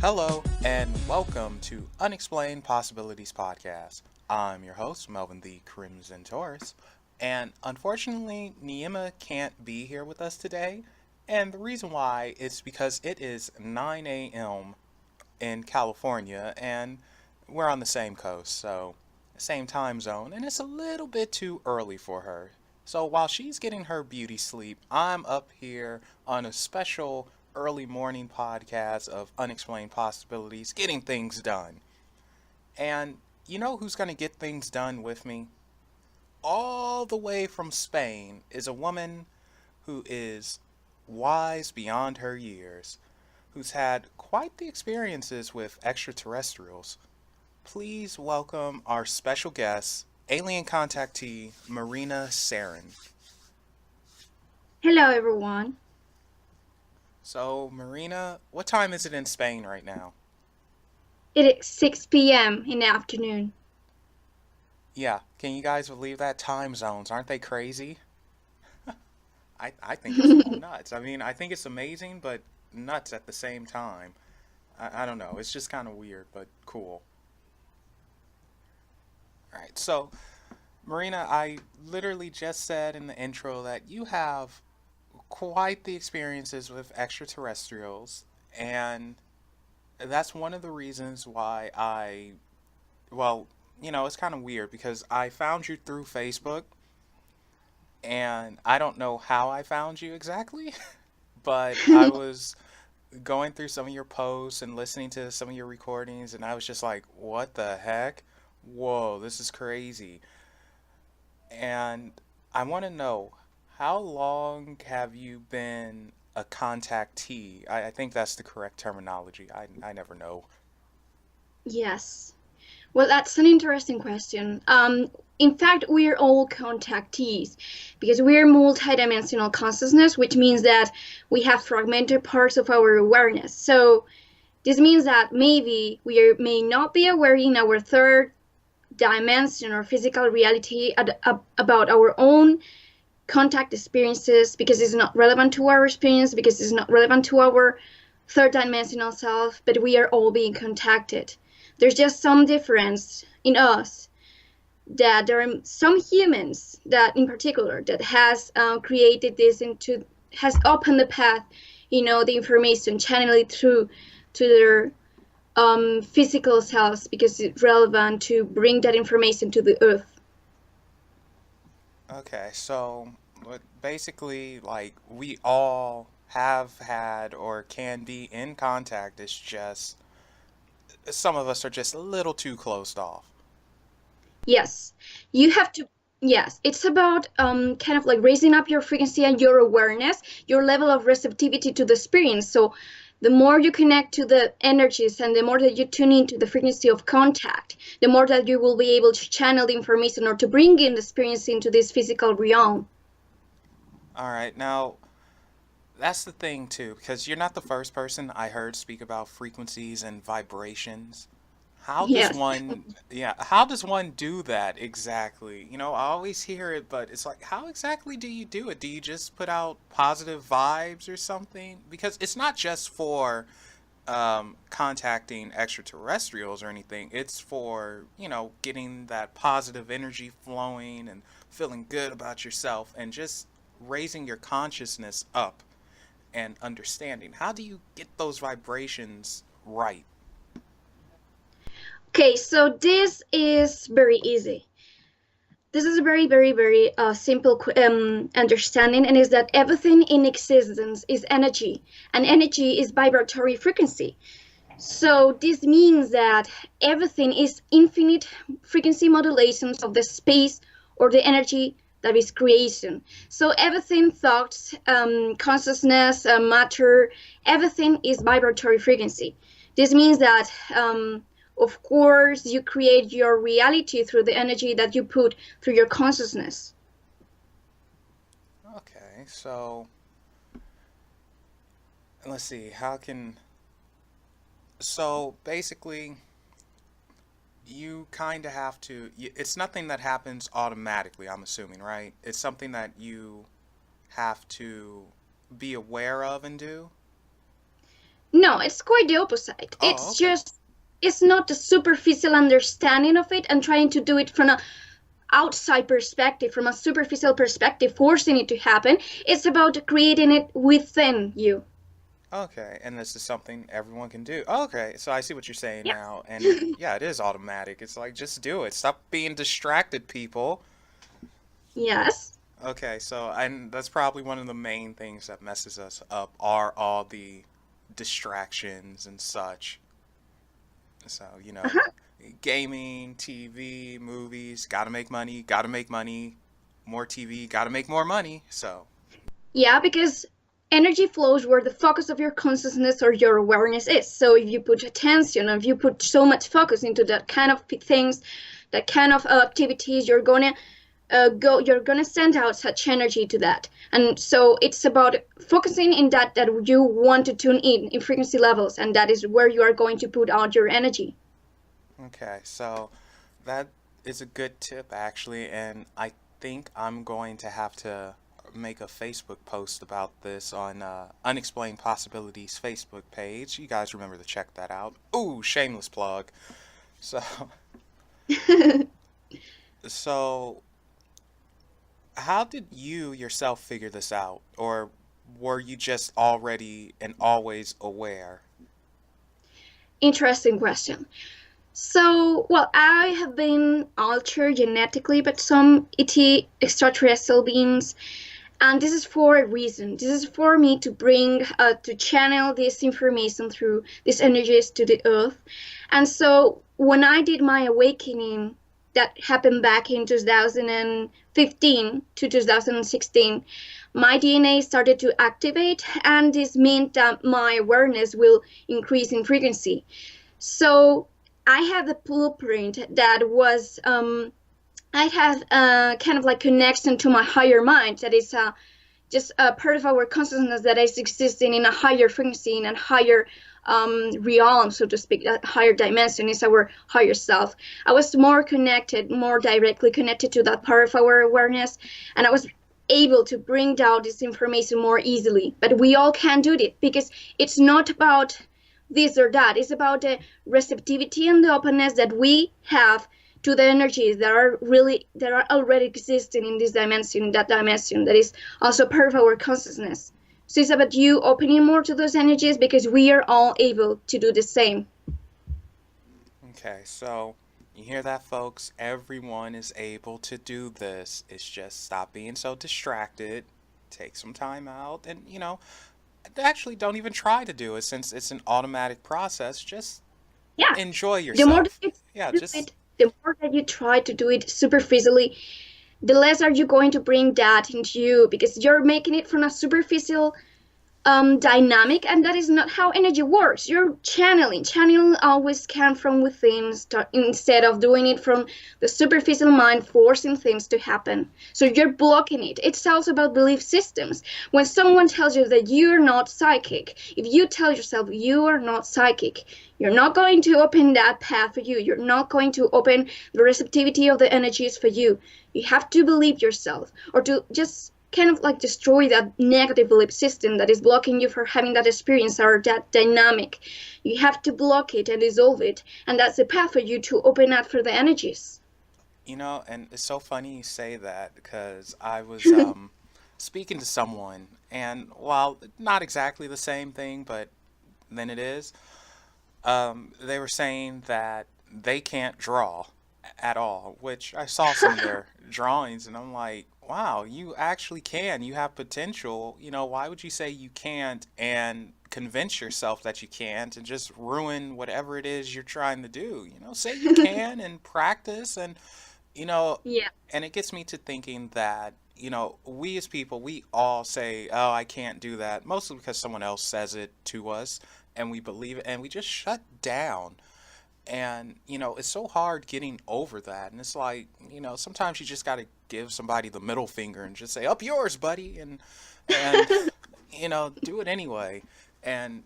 Hello, and welcome to Unexplained Possibilities Podcast. I'm your host, Melvin the Crimson Taurus, and unfortunately, Niema can't be here with us today. And the reason why is because it is 9 a.m. in California, and we're on the same coast, so same time zone, and it's a little bit too early for her. So while she's getting her beauty sleep, I'm up here on a special early morning podcast of Unexplained Possibilities, getting things done. And you know who's going to get things done with me? All the way from Spain is a woman who is wise beyond her years, who's had quite the experiences with extraterrestrials. Please welcome our special guest, alien contactee Marina Seren. Hello, everyone. So, Marina, what time is it in Spain right now? It is 6 p.m. in the afternoon. Yeah, can you guys believe that? Time zones, aren't they crazy? I think it's nuts. I mean, I think it's amazing, but nuts at the same time. I don't know. It's just kind of weird, but cool. All right, so Marina, I literally just said in the intro that you have quite the experiences with extraterrestrials, and that's one of the reasons why well, it's kind of weird because I found you through Facebook, and I don't know how I found you exactly, but I was going through some of your posts and listening to some of your recordings, and I was just like, what the heck? Whoa, this is crazy. And I want to know, how long have you been a contactee? I think that's the correct terminology. I never know. Yes. Well, that's an interesting question. In fact, we're all contactees because we're multidimensional consciousness, which means that we have fragmented parts of our awareness. So this means that maybe may not be aware in our third dimension or physical reality about our own contact experiences because it's not relevant to our experience, because it's not relevant to our third dimensional self, but we are all being contacted. There's just some difference in us, that there are some humans that in particular that has created this has opened the path, the information, channel it through to their physical selves because it's relevant to bring that information to the earth. Okay, so basically, like, we all have had or can be in contact. It's just some of us are just a little too closed off. Yes, you have to. Yes, it's about kind of like raising up your frequency and your awareness, your level of receptivity to the experience. So the more you connect to the energies and the more that you tune into the frequency of contact, the more that you will be able to channel the information or to bring in the experience into this physical realm. All right, now that's the thing too, because you're not the first person I heard speak about frequencies and vibrations. How does Yes. one, yeah, how does one do that exactly? I always hear it, but it's like, how exactly do you do it? Do you just put out positive vibes or something? Because it's not just for contacting extraterrestrials or anything. It's for, getting that positive energy flowing and feeling good about yourself and just raising your consciousness up and understanding. How do you get those vibrations right? Okay, so this is very easy. This is a very, very, very simple understanding, and is that everything in existence is energy, and energy is vibratory frequency. So this means that everything is infinite frequency modulations of the space or the energy that is creation. So everything, thoughts, consciousness, matter, everything is vibratory frequency. This means that of course, you create your reality through the energy that you put through your consciousness. Okay, so let's see, how can. So basically, you kind of have to. It's nothing that happens automatically, I'm assuming, right? It's something that you have to be aware of and do. No, it's quite the opposite. Oh, It's okay. just, it's not a superficial understanding of it and trying to do it from a outside perspective, from a superficial perspective, forcing it to happen. It's about creating it within you. Okay, and this is something everyone can do. Okay, so I see what you're saying Yeah. now. And yeah, it is automatic. It's like, just do it. Stop being distracted, people. Yes. Okay, so, and that's probably one of the main things that messes us up are all the distractions and such. So, Uh-huh. gaming, TV, movies, gotta make money, more TV, gotta make more money. So, Yeah, because energy flows where the focus of your consciousness or your awareness is. So if you put attention, if you put so much focus into that kind of things, that kind of activities, you're gonna send out such energy to that. And so it's about focusing in that you want to tune in frequency levels, and that is where you are going to put out your energy. okay, so that is a good tip actually, and I think I'm going to have to make a Facebook post about this on Unexplained Possibilities Facebook page. You guys remember to check that out. Ooh, shameless plug. So, so how did you yourself figure this out, or were you just already and always aware? Interesting question. So, well, I have been altered genetically by some ET extraterrestrial beings, and this is for a reason. This is for me to bring, to channel this information through these energies to the earth. And so, when I did my awakening, that happened back in 2015 to 2016, my DNA started to activate, and this meant that my awareness will increase in frequency. So I had the blueprint that was I had kind of like connection to my higher mind that is just a part of our consciousness that is existing in a higher frequency, in a higher realm, so to speak, a higher dimension is our higher self. I was more connected, more directly connected to that part of our awareness, and I was able to bring down this information more easily. But we all can do it because it's not about this or that. It's about the receptivity and the openness that we have to the energies that are already existing in this dimension, that dimension that is also part of our consciousness. So it's about you opening more to those energies because we are all able to do the same. Okay, so you hear that, folks? Everyone is able to do this. It's just stop being so distracted, take some time out, and, actually don't even try to do it since it's an automatic process. Just Yeah. enjoy The more that yourself. you Yeah, do just, it, the more that you try to do it superficially, the less are you going to bring that into you because you're making it from a superficial dynamic, and that is not how energy works. You're channeling. Channeling always comes from within, instead of doing it from the superficial mind, forcing things to happen. So you're blocking it. It's also about belief systems. When someone tells you that you're not psychic, if you tell yourself you are not psychic, you're not going to open that path for you. You're not going to open the receptivity of the energies for you. You have to believe yourself, or to just kind of like destroy that negative belief system that is blocking you from having that experience or that dynamic. You have to block it and dissolve it, and that's the path for you to open up for the energies. and it's so funny you say that because I was speaking to someone, and while not exactly the same thing, but then it is, they were saying that they can't draw at all, which I saw some of their drawings, and I'm like, wow, you actually can. You have potential. Why would you say you can't and convince yourself that you can't and just ruin whatever it is you're trying to do? Say you can and practice, and you know, Yeah. and it gets me to thinking that, we as people, we all say, oh, I can't do that, mostly because someone else says it to us and we believe it and we just shut down. And, it's so hard getting over that. And it's like, sometimes you just got to give somebody the middle finger and just say, up yours, buddy. And, do it anyway. And,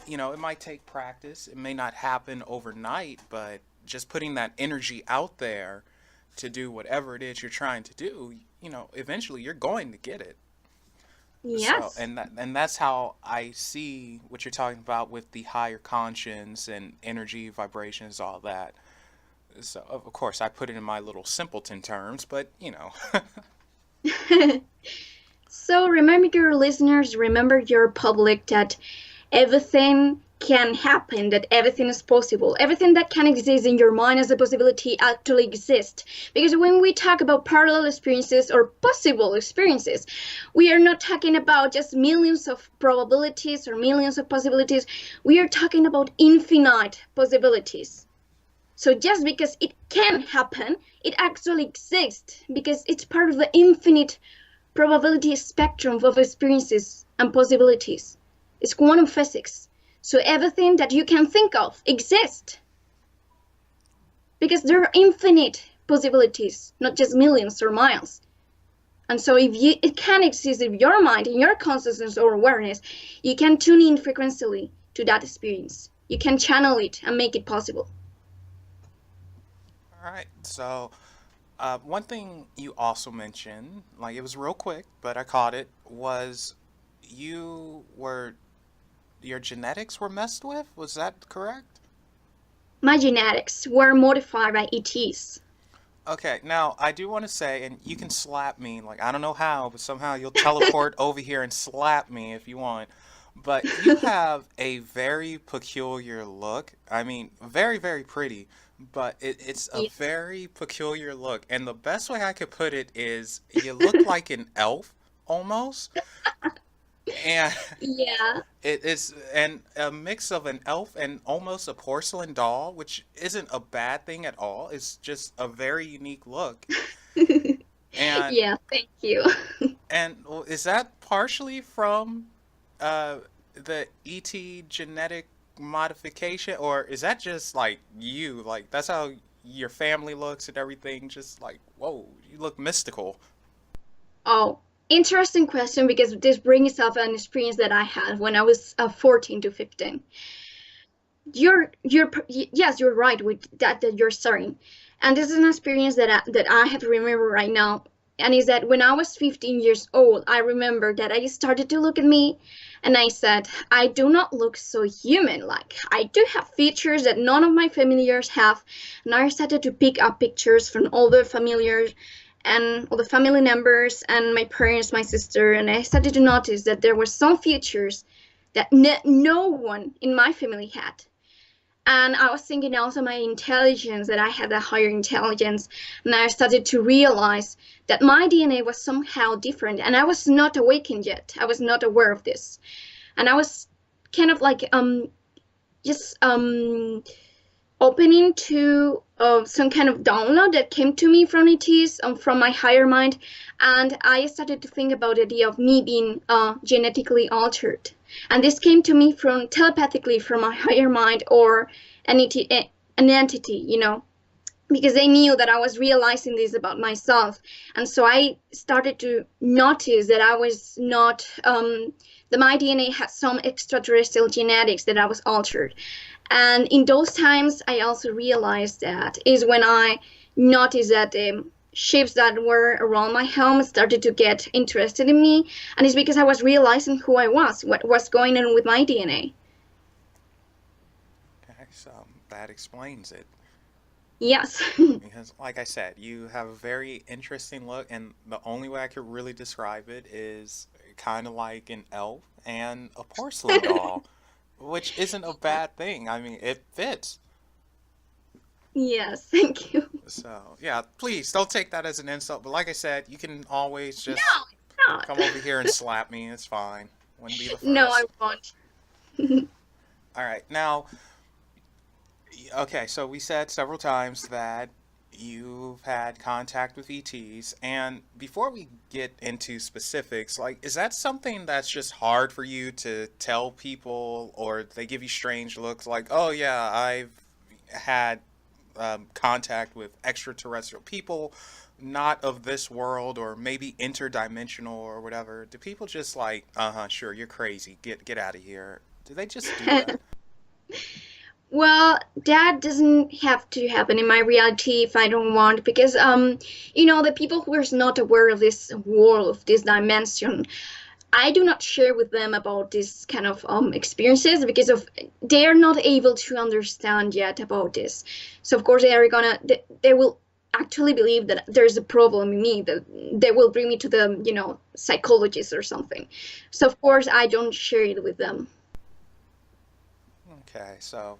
it might take practice. It may not happen overnight, but just putting that energy out there to do whatever it is you're trying to do, eventually you're going to get it. So, Yes. and that's how I see what you're talking about with the higher conscience and energy, vibrations, all that. So, of course, I put it in my little simpleton terms, but you know. So remember your listeners, remember your public that everything can happen, that everything is possible. Everything that can exist in your mind as a possibility actually exists. Because when we talk about parallel experiences or possible experiences, we are not talking about just millions of probabilities or millions of possibilities. We are talking about infinite possibilities. So just because it can happen, it actually exists because it's part of the infinite probability spectrum of experiences and possibilities. It's quantum physics. So everything that you can think of exists because there are infinite possibilities, not just millions or miles. And so it can exist in your mind, in your consciousness or awareness, you can tune in frequently to that experience. You can channel it and make it possible. All right. So, one thing you also mentioned, like it was real quick, but I caught it, was you were your genetics were messed with. Was that correct? My genetics were modified by ETs. Okay, now I do want to say, and you can slap me, like I don't know how, but somehow you'll teleport over here and slap me if you want. But you have a very peculiar look. I mean, very, very pretty, but it's a Yeah. very peculiar look. And the best way I could put it is you look like an elf almost. And Yeah. it is and a mix of an elf and almost a porcelain doll, which isn't a bad thing at all. It's just a very unique look. And Yeah, thank you. is that partially from the ET genetic modification, or is that just like you? Like that's how your family looks and everything. Just like whoa, you look mystical. Oh, interesting question because this brings up an experience that I had when I was 14 to 15. Yes, you're right with that you're starting. And this is an experience that I have to remember right now. And is that when I was 15 years old, I remember that I started to look at me and I said, I do not look so human. Like, I do have features that none of my familiars have. And I started to pick up pictures from all the familiars and all the family members and my parents, my sister. And I started to notice that there were some features that no one in my family had. And I was thinking also my intelligence, that I had a higher intelligence. And I started to realize that my DNA was somehow different. And I was not awakened yet. I was not aware of this. And I was kind of like just opening to some kind of download that came to me from ETs, from my higher mind. And I started to think about the idea of me being genetically altered. And this came to me from telepathically from my higher mind or an entity, because they knew that I was realizing this about myself. And so I started to notice that I was not, that my DNA had some extraterrestrial genetics, that I was altered. And in those times, I also realized that is when I noticed that the ships that were around my home started to get interested in me. And it's because I was realizing who I was, what was going on with my DNA. Okay, so that explains it. Yes. Because, like I said, you have a very interesting look, and the only way I could really describe it is kind of like an elf and a porcelain doll, which isn't a bad thing. I mean, it fits. Yes, thank you. So, yeah, please don't take that as an insult. But like I said, you can always No, just it's not. come over here and slap me. It's fine. Wouldn't be the No, I first. won't. All right, now, okay, so we said several times that you've had contact with ETs, and before we get into specifics, like, is that something that's just hard for you to tell people, or they give you strange looks like, oh yeah, I've had contact with extraterrestrial people, not of this world, or maybe interdimensional or whatever? Do people just like, uh-huh, sure, you're crazy, get out of here? Do they just do that? Well, that doesn't have to happen in my reality if I don't want, because the people who are not aware of this world, of this dimension, I do not share with them about this kind of experiences because of they are not able to understand yet about this. So of course they will actually believe that there's a problem in me, that they will bring me to the psychologist or something. So of course I don't share it with them. Okay, so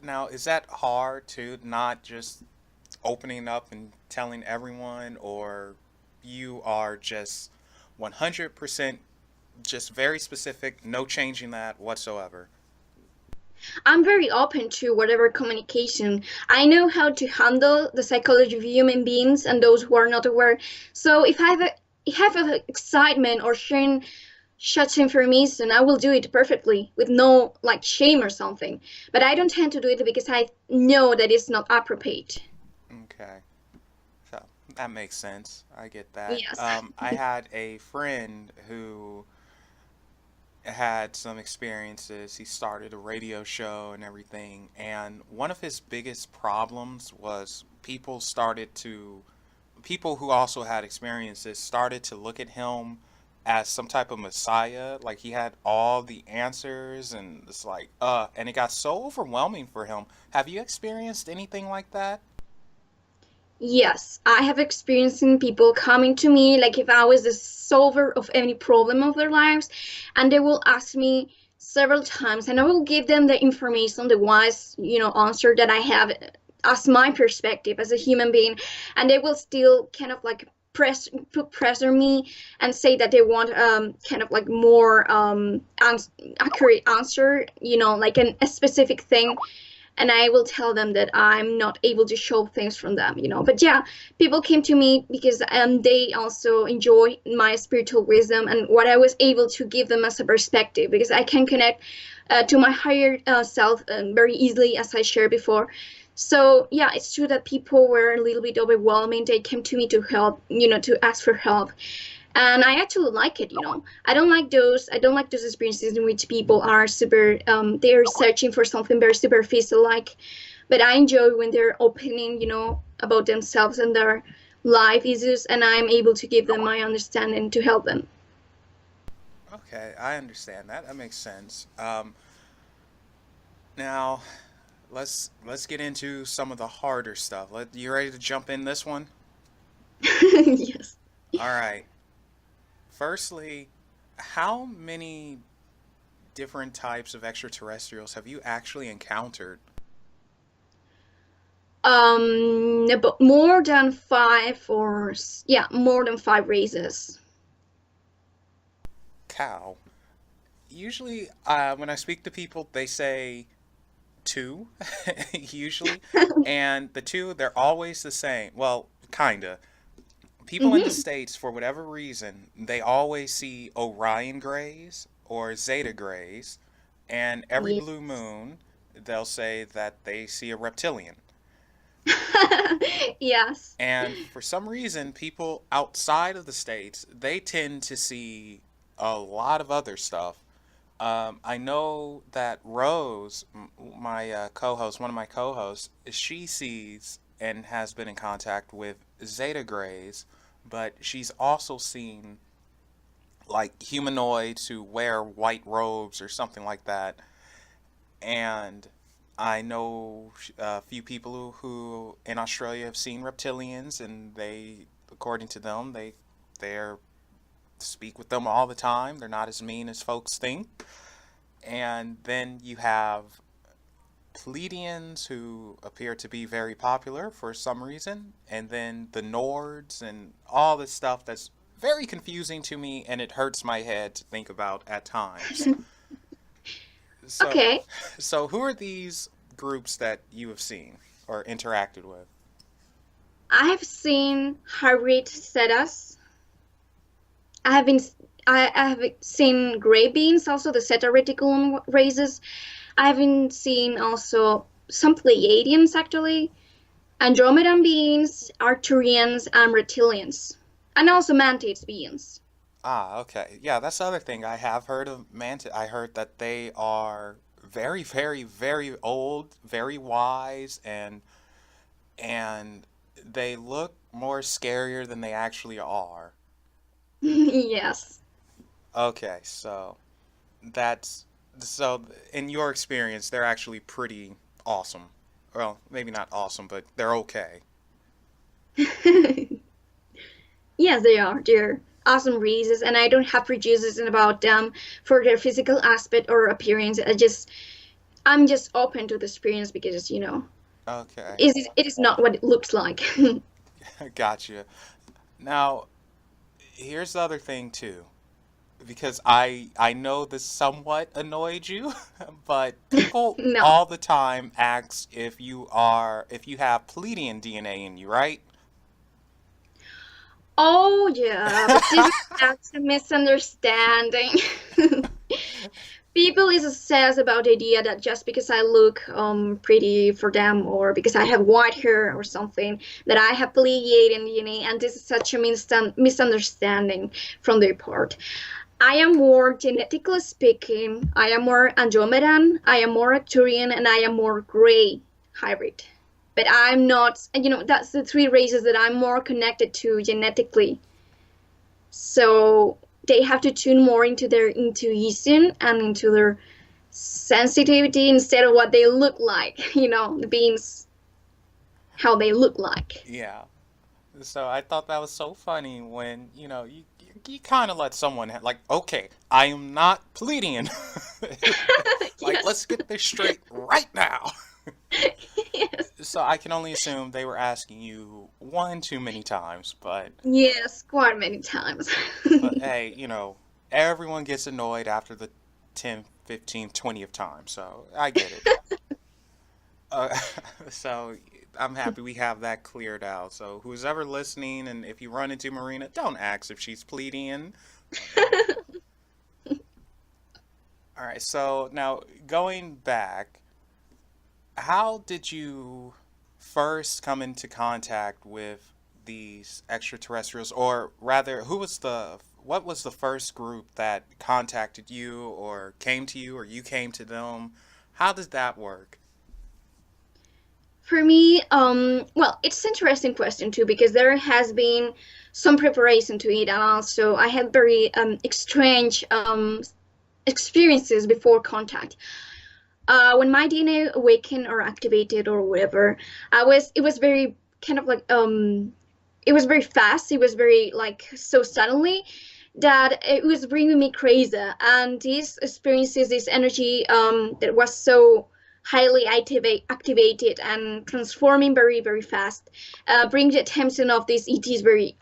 now is that hard to not just opening up and telling everyone, or you are just 100% just very specific, no changing that whatsoever? I'm very open to whatever communication. I know how to handle the psychology of human beings and those who are not aware. So if I have a excitement or sharing such information, I will do it perfectly with no like shame or something. But I don't tend to do it because I know that it's not appropriate. Okay, so that makes sense. I get that. Yes. I had a friend who had some experiences. He started a radio show and everything, and one of his biggest problems was people who also had experiences started to look at him as some type of messiah, like he had all the answers, and it's like and it got so overwhelming for him. Have you experienced anything like that? Yes, I have experienced people coming to me like if I was the solver of any problem of their lives, and they will ask me several times, and I will give them the information, the wise, answer that I have as my perspective as a human being, and they will still kind of like put pressure me and say that they want kind of like more accurate answer, like a specific thing, and I will tell them that I'm not able to show things from them. But yeah, people came to me because they also enjoy my spiritual wisdom and what I was able to give them as a perspective, because I can connect to my higher self very easily, as I shared before. So yeah, it's true that people were a little bit overwhelming. They came to me to help, to ask for help, and I actually like it. I don't like those experiences in which people are super they're searching for something very superficial, like, but I enjoy when they're opening, about themselves and their life issues, and I'm able to give them my understanding to help them. Okay, I understand that. That makes sense. Now let's get into some of the harder stuff. You ready to jump in this one? Yes. All right. Firstly, how many different types of extraterrestrials have you actually encountered? But more than five, or yeah, more than five races. Cow. Usually, when I speak to people, they say two, usually, and the two, they're always the same. Well, kinda. People in the Hmm. States, for whatever reason, they always see Orion grays or Zeta grays, and every Yeah. blue moon, they'll say that they see a reptilian. Yes. And for some reason, people outside of the States, they tend to see a lot of other stuff. I know that Rose, my co-host, one of my co-hosts, she sees and has been in contact with Zeta Grays, but she's also seen like humanoids who wear white robes or something like that. And I know a few people who in Australia have seen reptilians, and they, according to them, they're speak with them all the time. They're not as mean as folks think. And then you have Pleiadians who appear to be very popular for some reason, and then the Nords and all this stuff that's very confusing to me, and it hurts my head to think about at times. So, Okay. so who are these groups that you have seen or interacted with? I have seen hybrid setas. I have been I have seen gray beans, also the Zeta Reticulum races. I haven't seen also some Pleiadians actually, Andromedan beings, Arcturians, and Reptilians, and also Mantis beings. Ah, okay. Yeah, that's the other thing. I have heard of Mantis. I heard that they are very, very, very old, very wise, and they look more scarier than they actually are. Yes. Okay, that's so in your experience, they're actually pretty awesome. Well, maybe not awesome, but they're okay. Yes, they are. They're awesome races, and I don't have prejudices about them for their physical aspect or appearance. I'm just open to the experience because Okay, it is not what it looks like. gotcha. Now, here's the other thing too, because I know this somewhat annoyed you, but people No. all the time ask if you have Pleiadian DNA in you, right? Oh yeah, but this is that's a misunderstanding. People is obsessed about the idea that just because I look pretty for them or because I have white hair or something that I have Pleiadian DNA, and this is such a misunderstanding from their part. I am more genetically speaking. I am more Andromedan. I am more Arcturian, and I am more gray hybrid. But I'm not. That's the three races that I'm more connected to genetically. So they have to tune more into their intuition and into their sensitivity instead of what they look like. The beings how they look like. Yeah. So I thought that was so funny when you kind of let someone like, okay, I am not Pleiadian. Like, Yes. let's get this straight right now. Yes. So I can only assume they were asking you one too many times, Yes, quite many times. but hey, everyone gets annoyed after the 10th, 15th, 20th time, so I get it. Uh, so I'm happy we have that cleared out. So who's ever listening, and if you run into Marina, don't ask if she's Pleiadian. All right, so now going back, how did you first come into contact with these extraterrestrials, or rather, what was the first group that contacted you, or came to you, or you came to them? How does that work? For me, well, it's an interesting question too because there has been some preparation to it, and also I had very strange experiences before contact. When my DNA awakened or activated or whatever, it was very kind of like it was very fast. It was very like so suddenly that it was bringing me crazy. And these experiences, this energy that was so highly activated and transforming very very fast, bring the attention of these ETs very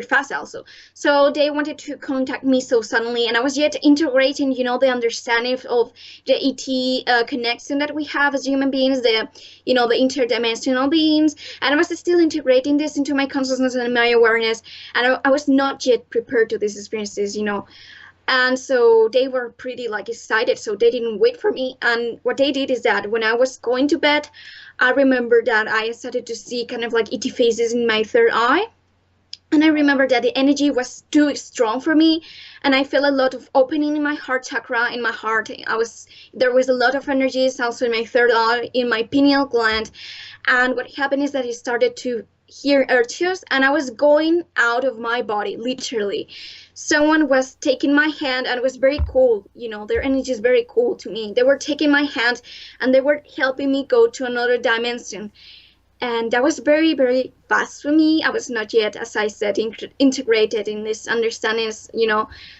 fast also. So they wanted to contact me so suddenly, and I was yet integrating, the understanding of the ET connection that we have as human beings, the interdimensional beings, and I was still integrating this into my consciousness and my awareness, and I was not yet prepared to these experiences. And so they were pretty like excited, so they didn't wait for me. And what they did is that when I was going to bed, I remember that I started to see kind of like ET faces in my third eye. And I remember that the energy was too strong for me, and I felt a lot of opening in my heart chakra, in my heart. There was a lot of energies also in my third eye, in my pineal gland. And what happened is that I started to hear urges, and I was going out of my body, literally. Someone was taking my hand, and it was very cool. Their energy is very cool to me. They were taking my hand, and they were helping me go to another dimension. And that was very very fast for me. I was not yet, as I said, integrated in this understandings.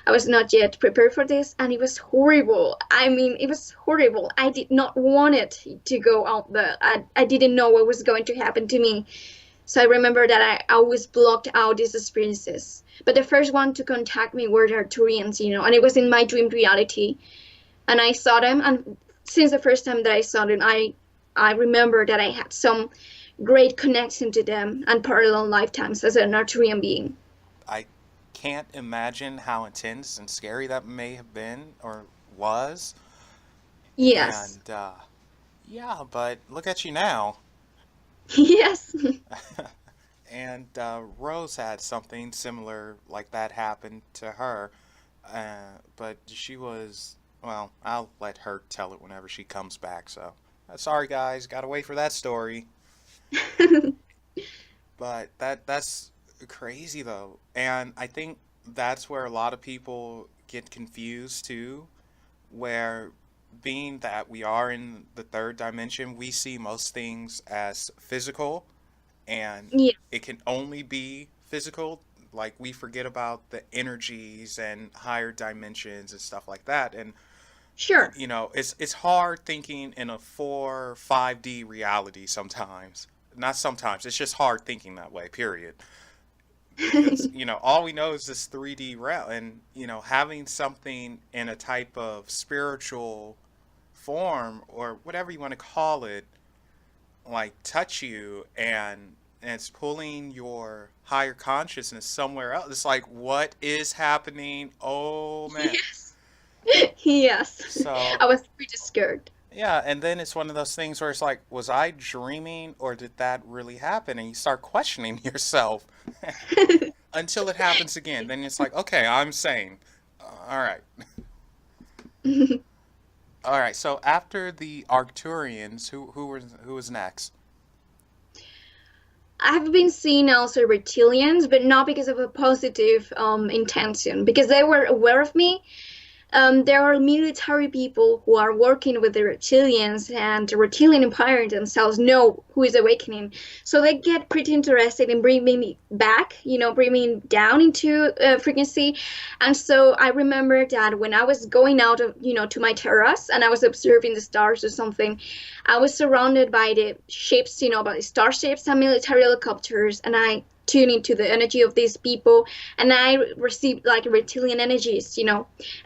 I was not yet prepared for this, and it was horrible. I mean, it was horrible. I did not want it to go out there. I didn't know what was going to happen to me. So I remember that I always blocked out these experiences, but the first one to contact me were the Arcturians, and it was in my dream reality, and I saw them. And since the first time that I saw them, I remember that I had some great connection to them and parallel lifetimes as an Arcturian being. I can't imagine how intense and scary that may have been or was. Yes. And yeah, but look at you now. Yes. And Rose had something similar like that happen to her. But she was, well, I'll let her tell it whenever she comes back. So, sorry guys, gotta wait for that story. But that's crazy though. And I think that's where a lot of people get confused too, where being that we are in the third dimension, we see most things as physical, and Yeah, it can only be physical. Like we forget about the energies and higher dimensions and stuff like that. And sure. it's hard thinking in a 4 5D reality sometimes. Not sometimes, it's just hard thinking that way, period. Because all we know is this 3D realm, and having something in a type of spiritual form or whatever you want to call it, like touch you, and it's pulling your higher consciousness somewhere else. It's like, what is happening? Oh man. Yes. Yes. So I was pretty scared. yeah, and then it's one of those things where it's like, was I dreaming or did that really happen? And you start questioning yourself until it happens again. Then it's like, okay, I'm sane. All right. All right. So after the Arcturians, who was next? I've been seeing also reptilians, but not because of a positive intention, because they were aware of me. There are military people who are working with the reptilians, and the reptilian empire themselves know who is awakening. So they get pretty interested in bringing me back, bringing me down into frequency. And so I remember that when I was going out of, to my terrace and I was observing the stars or something, I was surrounded by the ships, by the starships and military helicopters, and I tune into the energy of these people, and I received like reptilian energies,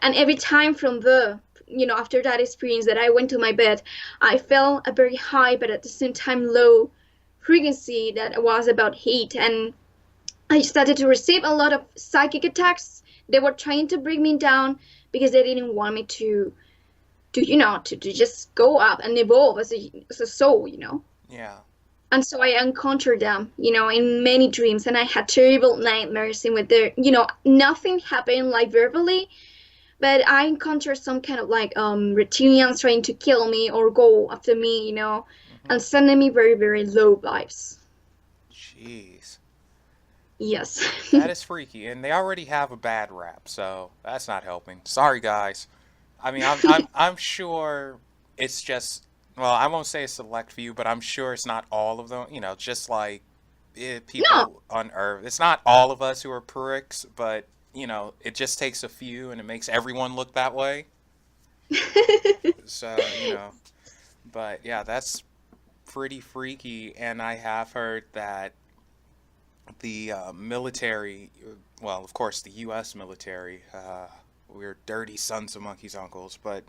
and every time from after that experience that I went to my bed, I felt a very high but at the same time low frequency that was about hate, and I started to receive a lot of psychic attacks. They were trying to bring me down because they didn't want me to just go up and evolve as a soul. Yeah. And so I encountered them, in many dreams, and I had terrible nightmares in with their, nothing happened like verbally, but I encountered some kind of like reptilians trying to kill me or go after me, Hmm. and sending me very, very low vibes. Jeez. Yes. That is freaky, and they already have a bad rap, so that's not helping. Sorry, guys. I mean, I'm sure it's just, well, I won't say a select few, but I'm sure it's not all of them. Just like No. people on Earth, it's not all of us who are pricks, but it just takes a few, and it makes everyone look that way. So but yeah, that's pretty freaky, and I have heard that the military, well, of course, the U.S. military, we're dirty sons of monkeys' uncles, but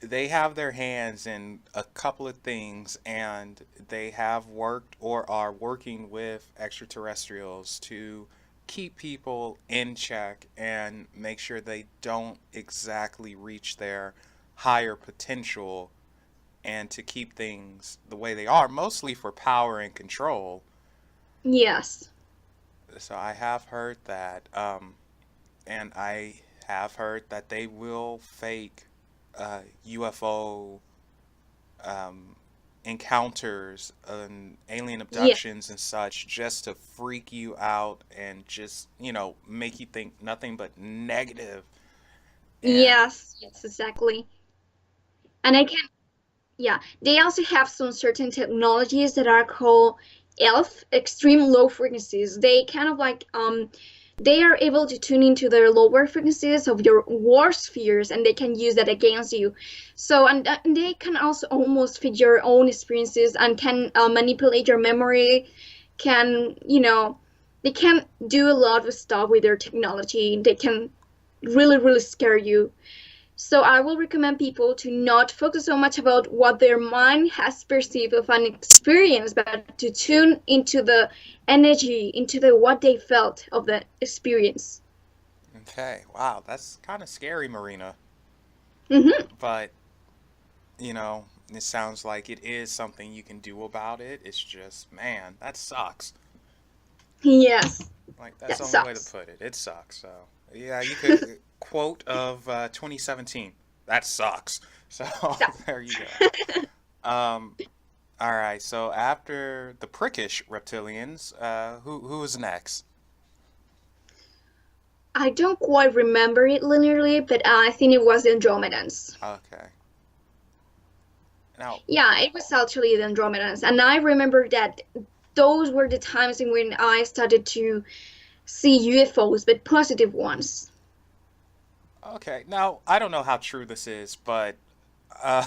they have their hands in a couple of things, and they have worked or are working with extraterrestrials to keep people in check and make sure they don't exactly reach their higher potential, and to keep things the way they are, mostly for power and control. Yes. So I have heard that, and I have heard that they will fake UFO um, encounters and alien Yeah. abductions and such, just to freak you out and just make you think nothing but negative. And Yes. Yes, exactly. And I can, yeah, they also have some certain technologies that are called ELF, extreme low frequencies. They kind of like they are able to tune into the lower frequencies of your worst fears, and they can use that against you. So and they can also almost fit your own experiences and can manipulate your memory. Can they can do a lot of stuff with their technology. They can really really scare you. So I will recommend people to not focus so much about what their mind has perceived of an experience, but to tune into the energy, into the what they felt of the experience. okay, wow, that's kind of scary, Marina. Hmm. But it sounds like it is something you can do about it. It's just, man, that sucks. Yes, Like, that's that the only way to sucks. put it. It sucks. So yeah, you could quote of 2017. That sucks. So That there you go. All right. So after the prickish reptilians, who is next? I don't quite remember it linearly, but I think it was the Andromedans. Okay. Now, Yeah, it was actually the Andromedans. And I remember that those were the times in when I started to see UFOs, but positive ones. okay. Now, I don't know how true this is, but uh,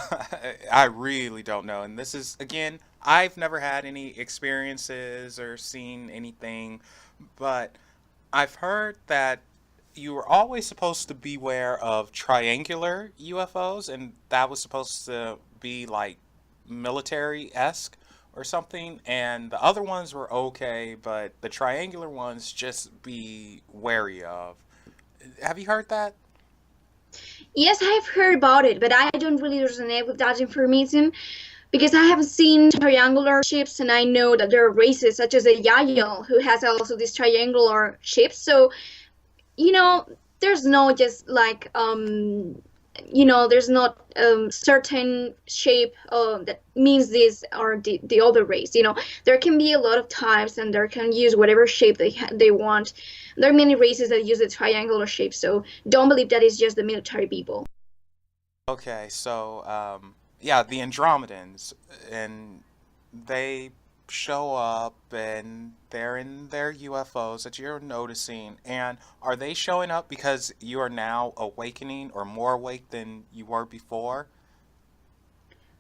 I really don't know. And this is, again, I've never had any experiences or seen anything, but I've heard that you were always supposed to beware of triangular UFOs, and that was supposed to be like military-esque or something, and the other ones were okay, but the triangular ones just be wary of. Have you heard that? Yes, I have heard about it, but I don't really resonate with that information because I have seen triangular ships and I know that there are races such as a Yayo who has also these triangular ships. So, you know, there's no just like there's not certain shape that means this or the other race. There can be a lot of types and they can use whatever shape they want. There are many races that use the triangular shape, so don't believe that it's just the military people. Okay, so yeah, the Andromedans, and they show up and they're in their UFOs that you're noticing. And are they showing up because you are now awakening or more awake than you were before?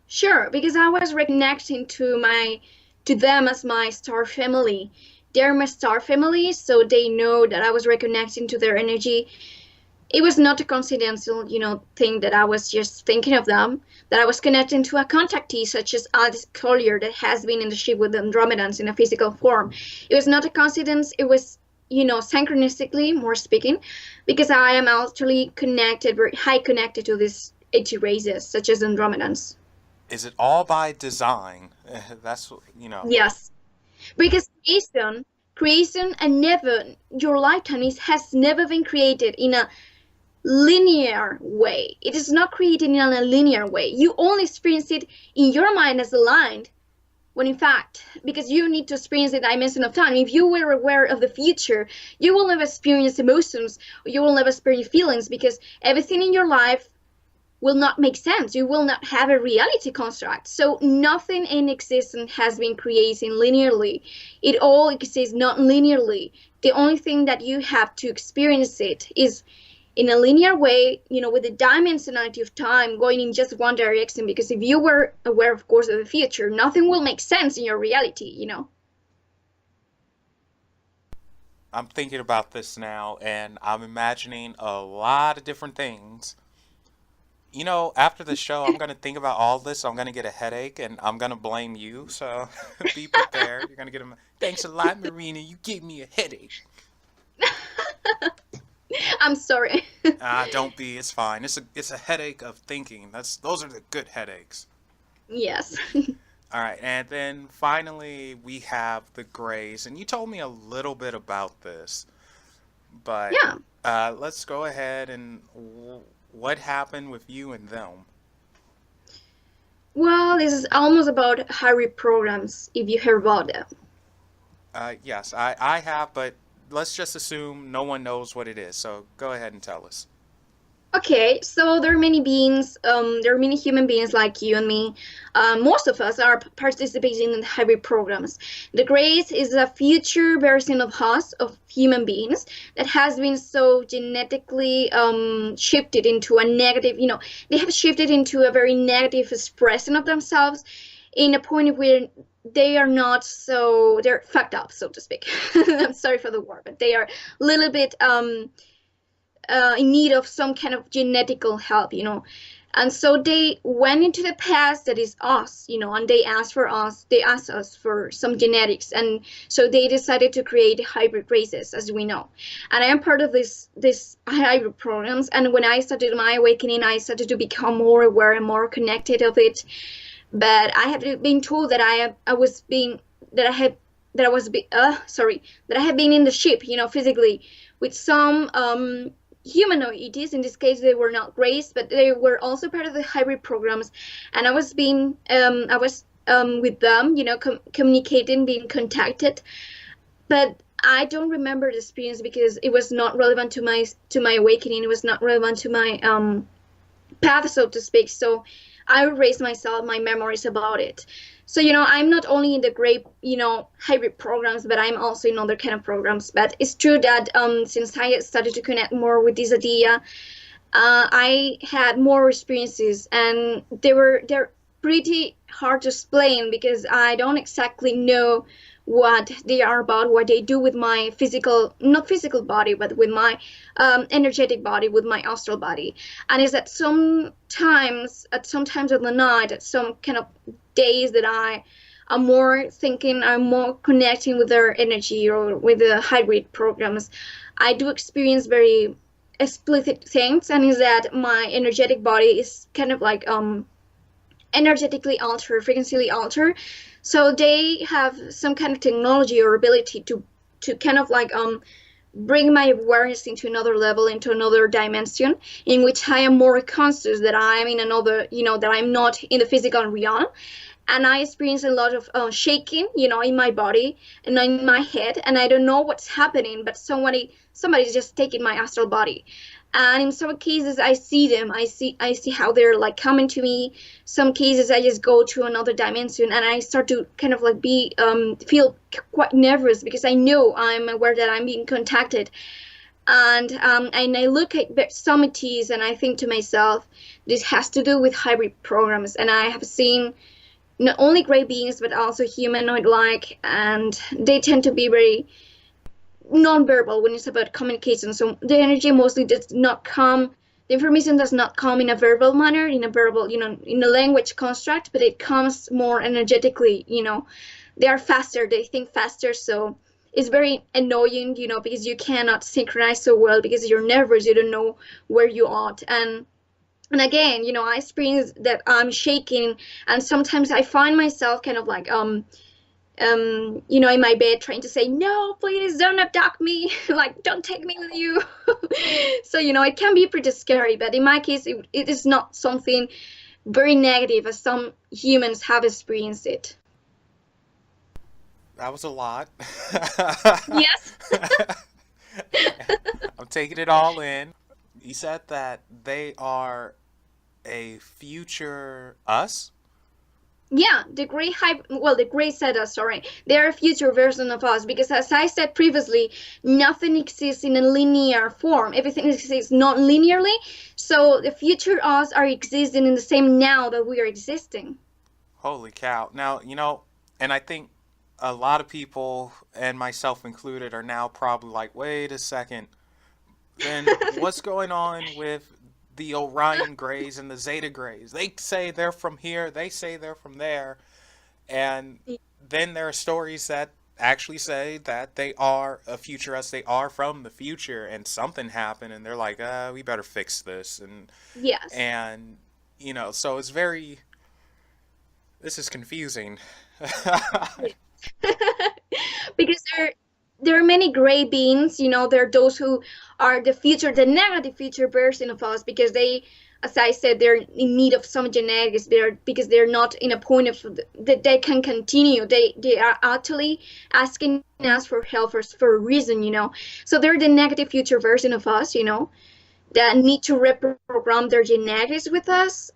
Sure, because I was reconnecting to them as my star family. They're my star family, so they know that I was reconnecting to their energy. It was not a coincidental, thing that I was just thinking of them, that I was connecting to a contactee such as Alice Collier that has been in the ship with the Andromedans in a physical form. It was not a coincidence, it was, synchronistically, more speaking, because I am actually connected, very high connected to these 80 races, such as Andromedans. Is it all by design? That's, Yes, because creation and never, your lifetime has never been created in a linear way. It is not created in a linear way. You only experience it in your mind as aligned, when in fact, because you need to experience the dimension of time. If you were aware of the future, you will never experience emotions, you will never experience feelings, because everything in your life will not make sense. You will not have a reality construct. So nothing in existence has been created linearly. It all exists not linearly. The only thing that you have to experience it is in a linear way, with the dimensionality of time going in just one direction. Because if you were aware, of course, of the future, nothing will make sense in your reality. I'm thinking about this now and I'm imagining a lot of different things. After the show, I'm going to think about all this. I'm going to get a headache and I'm going to blame you. So be prepared. You're going to get a thanks a lot, Marina. You gave me a headache. I'm sorry. Don't be. It's fine. It's a headache of thinking. Those are the good headaches. Yes. All right, and then finally we have the Greys, and you told me a little bit about this, but Yeah. let's go ahead and what happened with you and them? Well, this is almost about hybrid programs, if you heard about them. Yes, I have, but let's just assume no one knows what it is. So go ahead and tell us. Okay, so there are many beings, there are many human beings like you and me. Most of us are participating in the hybrid programs. The Grace is a future version of us, of human beings, that has been so genetically shifted into a negative, they have shifted into a very negative expression of themselves in a point where they are not so, they're fucked up, so to speak. I'm sorry for the word, but they are a little bit in need of some kind of genetical help. And so they went into the past, that is us, and they asked us for some genetics. And so they decided to create hybrid races, as we know. And I am part of this hybrid programs. And when I started my awakening, I started to become more aware and more connected of it. But I have been told that that I have been in the ship, physically with some humanoids. In this case, they were not race, but they were also part of the hybrid programs. And I was with them, communicating, being contacted. But I don't remember the experience because it was not relevant to my awakening. It was not relevant to my path, so to speak. So I erased myself my memories about it. So I'm not only in the great hybrid programs, but I'm also in other kind of programs. But it's true that since I started to connect more with this idea, I had more experiences, and they're pretty hard to explain because I don't exactly know what they are about, what they do with my not physical body, but with my energetic body, with my astral body. And it's at some times of the night, at some kind of days that I'm more thinking, I'm more connecting with their energy or with the hybrid programs. I do experience very explicit things, and is that my energetic body is kind of like energetically altered, frequently altered. So they have some kind of technology or ability to kind of like bring my awareness into another level, into another dimension, in which I am more conscious that I'm in another, that I'm not in the physical realm. And I experience a lot of shaking, in my body and in my head, and I don't know what's happening, but somebody's just taking my astral body. And in some cases, I see them. I see how they're like coming to me. Some cases, I just go to another dimension, and I start to kind of like feel quite nervous because I'm aware that I'm being contacted. And I look at some entities, and I think to myself, this has to do with hybrid programs. And I have seen not only gray beings, but also humanoid-like, and they tend to be very non-verbal when it's about communication. So the energy mostly does not come, the information does not come in a verbal manner, in a language construct, but it comes more energetically. They are faster, they think faster, so it's very annoying, because you cannot synchronize so well because you're nervous, you don't know where you are. And again, I experience that I'm shaking, and sometimes I find myself kind of like in my bed trying to say, no, please don't abduct me, like don't take me with you. So it can be pretty scary, but in my case it is not something very negative as some humans have experienced it. That was a lot. Yes. I'm taking it all in. You said that they are a future us? Yeah, the gray setters, sorry, they're a future version of us, because as I said previously, nothing exists in a linear form. Everything exists non-linearly. So the future us are existing in the same now that we are existing. Holy cow. Now, and I think a lot of people, and myself included, are now probably like, wait a second. Then what's going on with the Orion Grays and the Zeta Grays? They say they're from here, they say they're from there. And then there are stories that actually say that they are a future us, they are from the future, and something happened, and they're like, we better fix this. Yes. And so this is confusing. Because there are many gray beings, there are those who are the negative future version of us, because they, as I said, they're in need of some genetics, because they're not in a point of that they can continue. They are actually asking us for help for a reason, so they're the negative future version of us, that need to reprogram their genetics with us.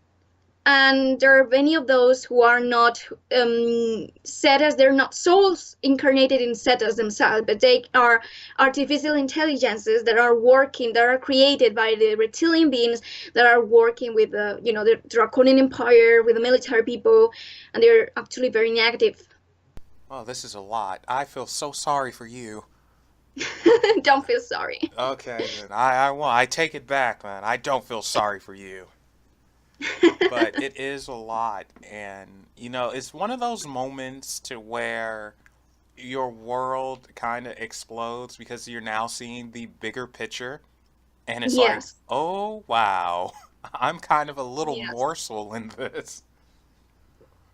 And there are many of those who are not Cetas. They're not souls incarnated in Cetas themselves, but they are artificial intelligences that are working, that are created by the reptilian beings that are working with the Draconian Empire, with the military people, and they're actually very negative. Oh, this is a lot. I feel so sorry for you. Don't feel sorry. Okay, then I take it back, man. I don't feel sorry for you. But it is a lot, and it's one of those moments to where your world kind of explodes because you're now seeing the bigger picture, and it's like, Yes. oh wow, I'm kind of a little Yes. morsel in this.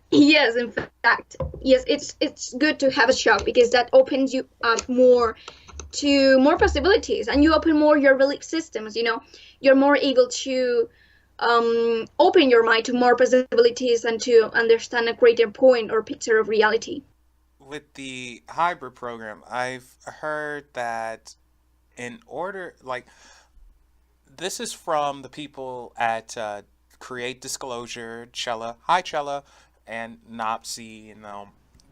Yes, in fact, yes, it's good to have a shock, because that opens you up more to more possibilities, and you open more your belief systems. You're more able to open your mind to more possibilities and to understand a greater point or picture of reality. with the hybrid program, I've heard that in order, like, this is from the people at Create Disclosure, Chella, hi Chella, and Nopsy.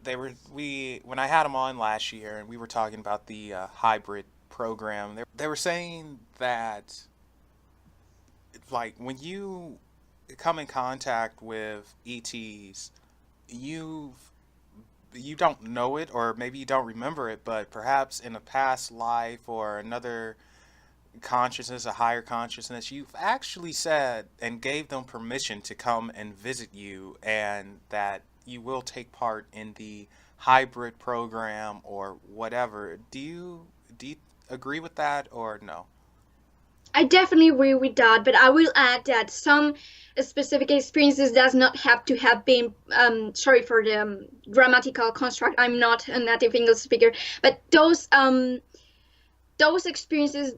They were we when I had them on last year, and we were talking about the hybrid program. They were saying that, like, when you come in contact with ETs, you you don't know it, or maybe you don't remember it, but perhaps in a past life or another consciousness, a higher consciousness, you've actually said and gave them permission to come and visit you, and that you will take part in the hybrid program or whatever. Do you agree with that or no? I definitely agree with that, but I will add that some specific experiences does not have to have been. Sorry for the grammatical construct. I'm not a native English speaker, but those experiences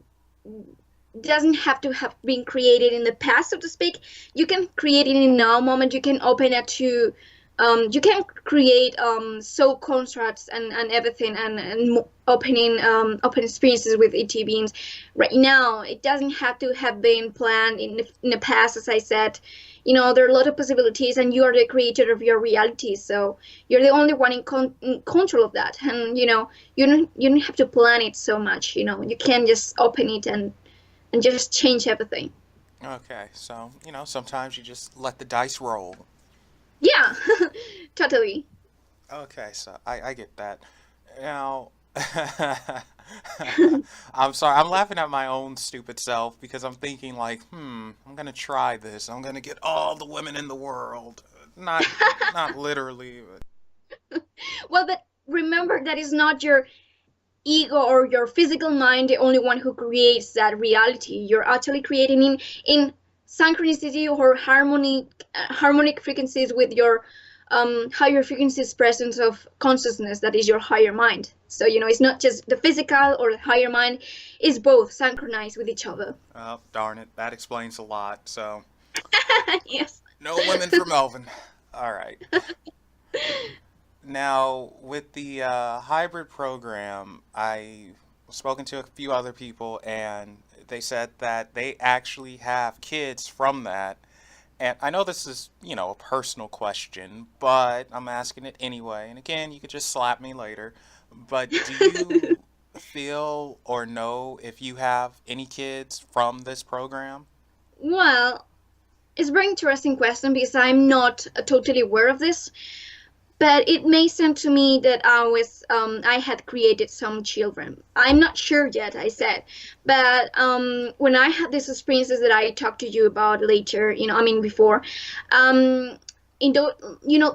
doesn't have to have been created in the past, so to speak. You can create it in now moment. You can open it to you can create soul constructs and everything and opening open experiences with ET beings right now. It doesn't have to have been planned in the past, as I said. There are a lot of possibilities, and you are the creator of your reality, so you're the only one in control of that. And you don't have to plan it so much. You can just open it and just change everything. Okay, so sometimes you just let the dice roll. Yeah, totally. Okay, so I get that. Now, I'm sorry, I'm laughing at my own stupid self because I'm thinking like, I'm gonna try this. I'm gonna get all the women in the world. Not literally, but Well, but remember that is not your ego or your physical mind the only one who creates that reality. You're actually creating in synchronicity or harmonic frequencies with your higher frequencies presence of consciousness, that is your higher mind. So it's not just the physical or the higher mind, it's both synchronized with each other. oh, darn it, that explains a lot. So, Yes. no women for Melvin. All right. Now, with the hybrid program, I've spoken to a few other people, and they said that they actually have kids from that. And I know this is, a personal question, but I'm asking it anyway. And again, you could just slap me later. But do you feel or know if you have any kids from this program? Well, it's a very interesting question because I'm not totally aware of this. But it may seem to me that I had created some children. I'm not sure yet, I said. But when I had these experiences that I talked to you about later, before, um,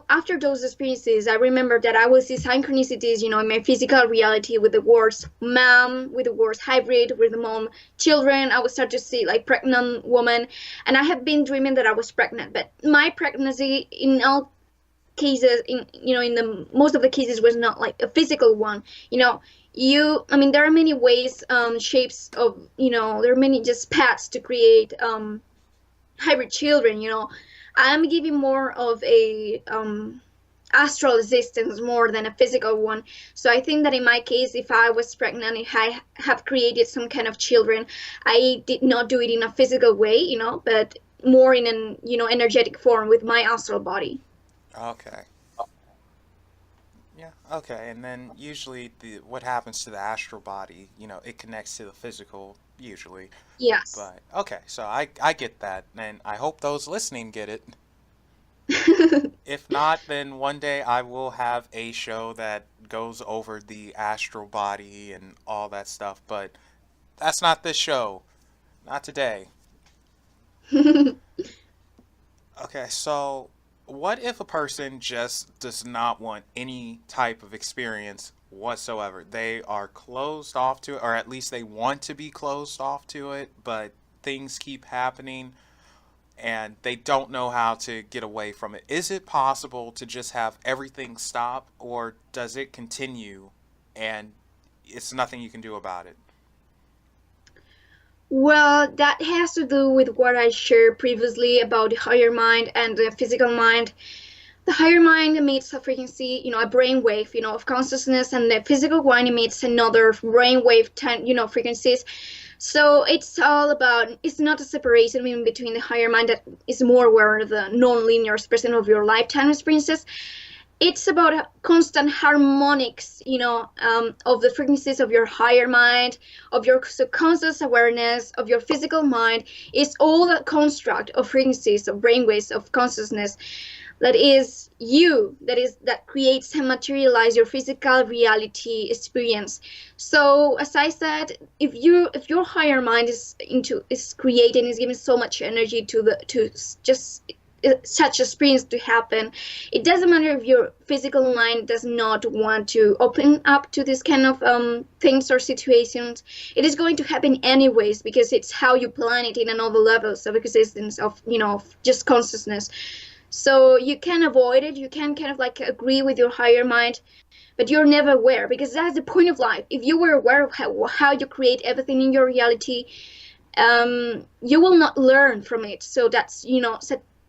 after those experiences, I remember that I will see synchronicities, in my physical reality with the words mom, with the words hybrid, with the mom, children. I would start to see like pregnant woman, and I have been dreaming that I was pregnant. But my pregnancy, in all cases, in the most of the cases, was not like a physical one. There are many ways, shapes of, there are many just paths to create hybrid children. I'm giving more of a astral existence more than a physical one. So I think that in my case, if I was pregnant, if I have created some kind of children, I did not do it in a physical way, but more in an energetic form with my astral body. Okay. Yeah, okay. And then usually what happens to the astral body, it connects to the physical usually. Yes. But okay, so I get that, and I hope those listening get it. If not, then one day I will have a show that goes over the astral body and all that stuff, but that's not this show. Not today. Okay, so what if a person just does not want any type of experience whatsoever? They are closed off to it, or at least they want to be closed off to it, but things keep happening and they don't know how to get away from it. Is it possible to just have everything stop, or does it continue and it's nothing you can do about it? Well, that has to do with what I shared previously about the higher mind and the physical mind. The higher mind emits a frequency, a brain wave, of consciousness, and the physical one emits another brain wave, frequencies. So it's all about, it's not a separation in between the higher mind that is more where the non-linear expression of your lifetime experiences. It's about a constant harmonics, of the frequencies of your higher mind, of your subconscious awareness, of your physical mind. It's all that construct of frequencies, of brainwaves, of consciousness that is you, that creates and materialize your physical reality experience. So as I said, if your higher mind is creating, is giving so much energy to just such experience to happen, it doesn't matter if your physical mind does not want to open up to this kind of things or situations. It is going to happen anyways, because it's how you plan it in another levels of existence, of just consciousness. So you can avoid it, you can kind of like agree with your higher mind, but you're never aware, because that's the point of life. If you were aware of how you create everything in your reality, you will not learn from it. So that's,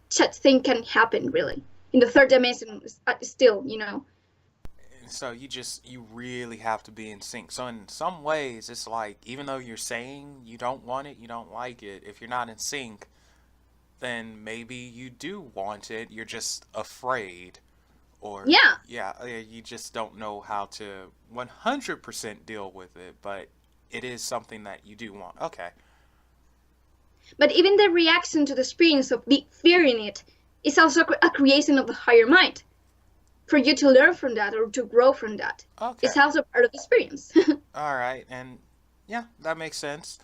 such thing can happen really in the third dimension still. So you really have to be in sync. So in some ways, it's like even though you're saying you don't want it, you don't like it, if you're not in sync, then maybe you do want it. You're just afraid, or Yeah, yeah, you just don't know how to 100% deal with it. But it is something that you do want. Okay. but even the reaction to the experience of fearing it is also a creation of the higher mind, for you to learn from that or to grow from that. It's Okay. also part of the experience. All right. And yeah, that makes sense.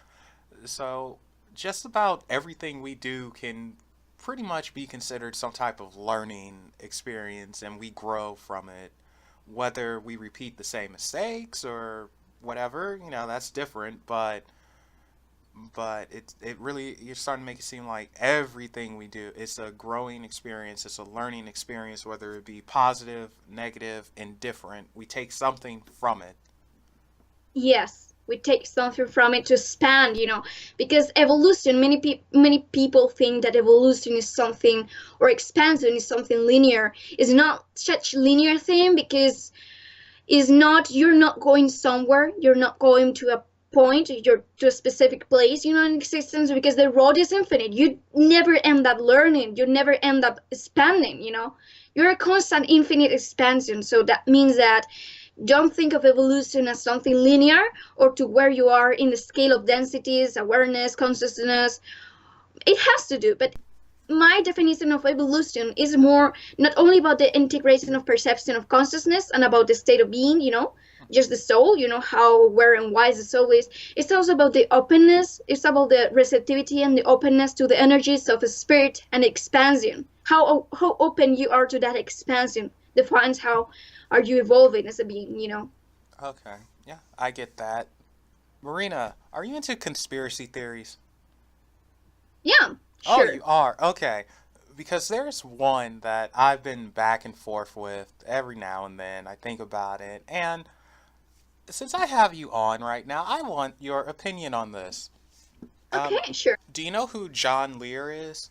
So, just about everything we do can pretty much be considered some type of learning experience, and we grow from it. Whether we repeat the same mistakes or whatever, that's different. But it really, you're starting to make it seem like everything we do is a growing experience. It's a learning experience, whether it be positive, negative, indifferent. We take something from it. Yes, we take something from it to expand, because evolution, many people think that evolution is something, or expansion is something linear. It's not such linear thing, because is not, you're not going somewhere, you're not going to a point, you're to a specific place, in existence, because the road is infinite. You never end up learning, you never end up expanding. You're a constant infinite expansion. So that means that don't think of evolution as something linear, or to where you are in the scale of densities, awareness, consciousness. It has to do, but my definition of evolution is more not only about the integration of perception of consciousness and about the state of being, just the soul, how, where, and why the soul is. It's also about the openness. It's about the receptivity and the openness to the energies of a spirit and expansion. How open you are to that expansion defines how are you evolving as a being. Okay. Yeah, I get that. Marina, are you into conspiracy theories? Yeah, Oh, sure. you are. Okay. Because there's one that I've been back and forth with every now and then. I think about it. And since I have you on right now, I want your opinion on this. Um, Okay, sure. do you know who John Lear is?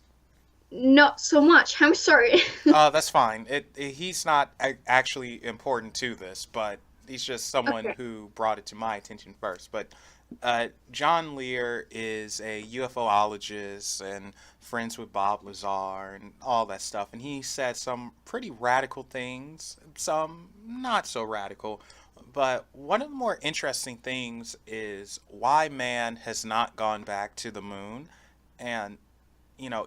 Not so much. I'm sorry. That's fine. He's not actually important to this, but he's just someone Okay. who brought it to my attention first. But John Lear is a UFOologist and friends with Bob Lazar and all that stuff. And he said some pretty radical things, some not so radical. But one of the more interesting things is why man has not gone back to the moon. And